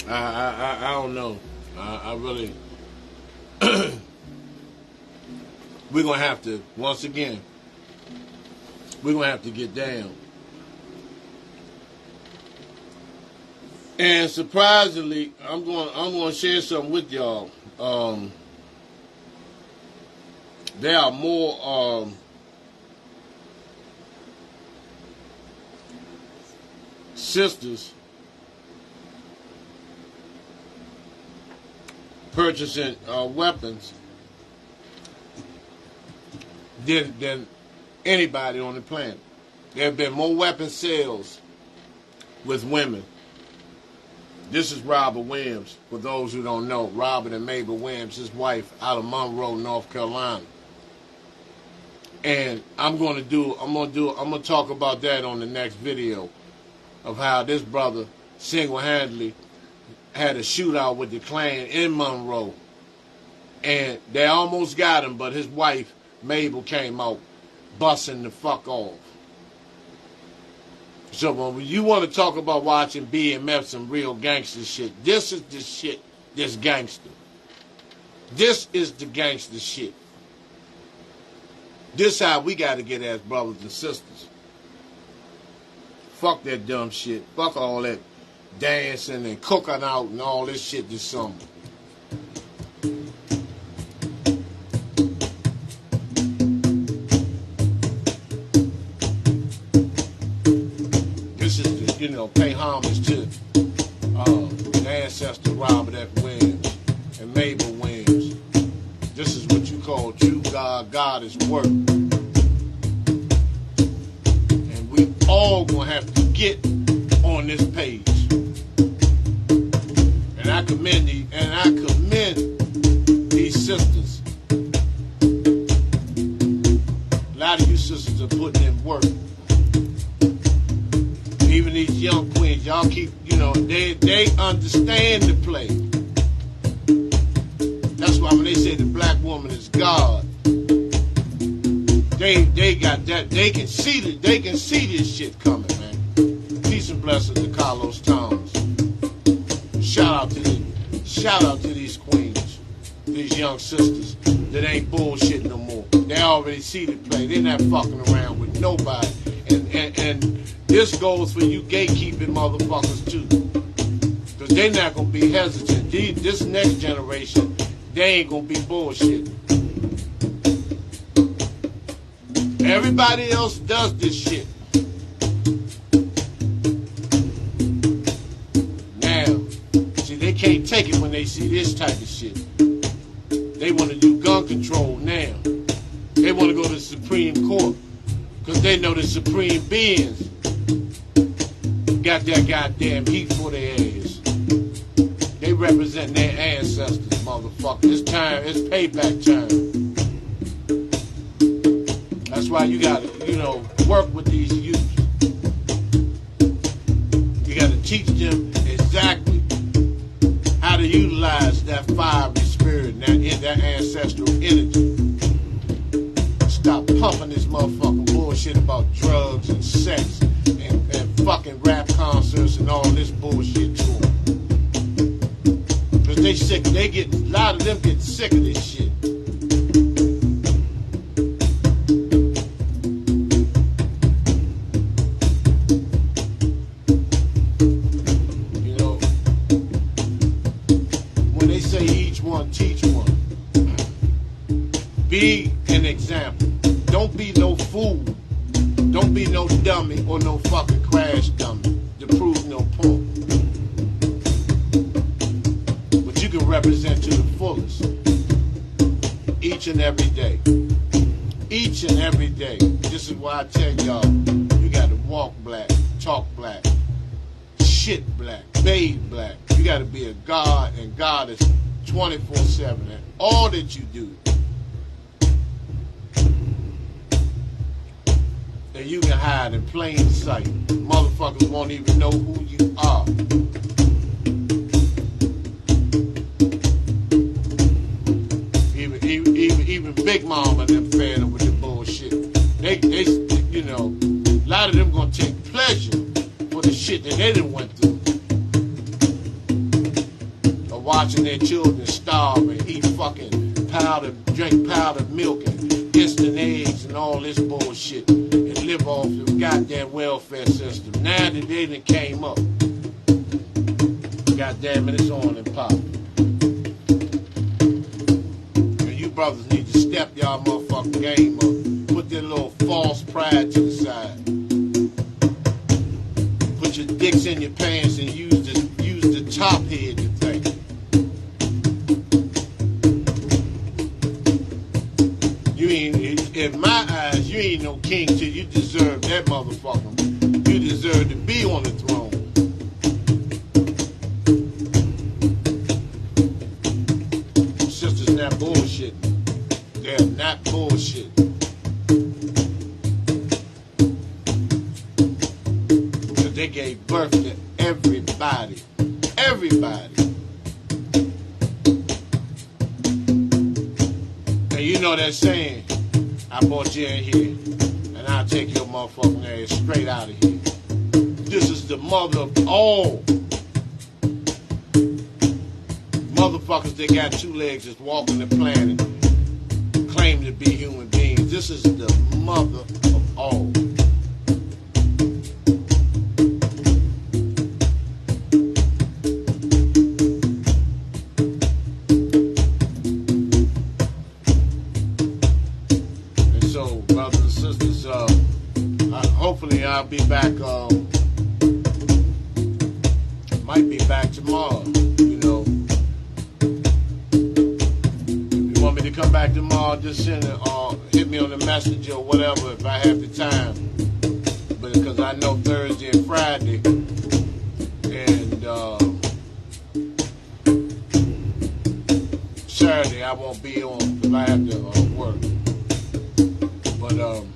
I don't know. I really... we're going to have to, once again, we're going to have to get down. And surprisingly, I'm going to share something with y'all. There are more sisters purchasing weapons than anybody on the planet. There have been more weapon sales with women. This is Robert Williams, for those who don't know. Robert and Mabel Williams, his wife, out of Monroe, North Carolina. And I'm gonna talk about that on the next video, of how this brother single-handedly had a shootout with the Klan in Monroe. And they almost got him, but his wife, Mabel, came out busting the fuck off. So when you want to talk about watching BMF, some real gangster shit, this is the shit that's gangster. This is the gangster shit. This how we got to get as brothers and sisters. Fuck that dumb shit. Fuck all that dancing and cooking out and all this shit this summer. This is to, pay homage to the ancestor Robert F. Williams and Mabel Williams. This is what you call true goddess work. And we all gonna have to get on this page. And I commend these sisters. A lot of you sisters are putting in work. Even these young queens, y'all keep, they understand the play. That's why when they say the black woman is God, they got that. They can see this shit coming, man. Peace and blessings to Carlos Thomas. Shout out to these queens, these young sisters that ain't bullshit no more. They already see the play. They're not fucking around with nobody. And this goes for you gatekeeping motherfuckers too, because they're not gonna be hesitant. This next generation, they ain't gonna be bullshit. Everybody else does this shit. Now, see, they can't take it when they see this type of shit. They want to do gun control now. They want to go to the Supreme Court, because they know the supreme beings got that goddamn heat for their ass. They represent their ancestors, motherfucker. It's time. It's payback time. That's why you gotta, work with these youth. You gotta teach them exactly how to utilize that fiery spirit and that ancestral energy. Stop pumping this motherfucking bullshit about drugs and sex and fucking rap concerts and all this bullshit to them. Cause they sick. A lot of them get sick of this shit. When they say each one teach one, be an example. Don't be no fool. Don't be no dummy or no fucking crash dummy to prove no point. But you can represent to the fullest each and every day. Each and every day. This is why I tell y'all, you got to walk black, talk black, shit black, bathe black. You got to be a God, and God is 24/7 in all that you do. And you can hide in plain sight. Motherfuckers won't even know who you are. Even Big Mama and them fed up with the bullshit. They, you know, a lot of them gonna take pleasure for the shit that they done went through. Of watching their children starve and eat fucking drink powdered milk and instant eggs and all this bullshit and live off the goddamn welfare system. Now that they done came up, goddamn it, it's on and popping. Brothers need to step y'all motherfucking game up. Put that little false pride to the side. Put your dicks in your pants and use the top head to think. You ain't, in my eyes, you ain't no king till you deserve that motherfucker. You deserve to be on the throne. Sisters not bullshit. They're not bullshit. Because they gave birth to everybody. Everybody. And you know that saying, I brought you in here, and I'll take your motherfucking ass straight out of here. This is the mother of all motherfuckers that got two legs that's walking the planet, claim to be human beings. This is the mother of all. And so, brothers and sisters, hopefully I'll be back. Might be back tomorrow. You know. Want me to come back tomorrow, just send it or hit me on the messenger or whatever if I have the time. But because I know Thursday and Friday and Saturday I won't be on because I have to work. But I'm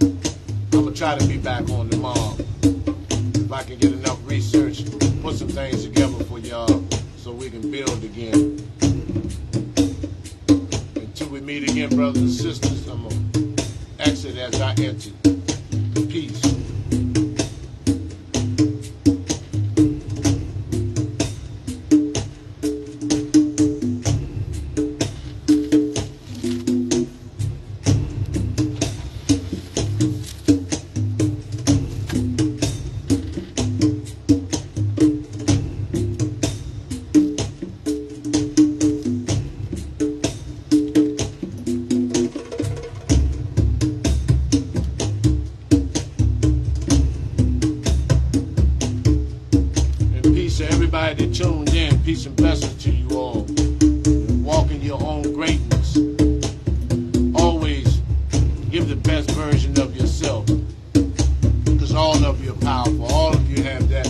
gonna try to be back on tomorrow if I can get enough research, put some things together for y'all so we can build again. Until we meet again, brothers and sisters, I'm going to exit as I entered. Peace. Everybody that tuned in, peace and blessings to you all. Walk in your own greatness. Always give the best version of yourself. Because all of you are powerful. All of you have that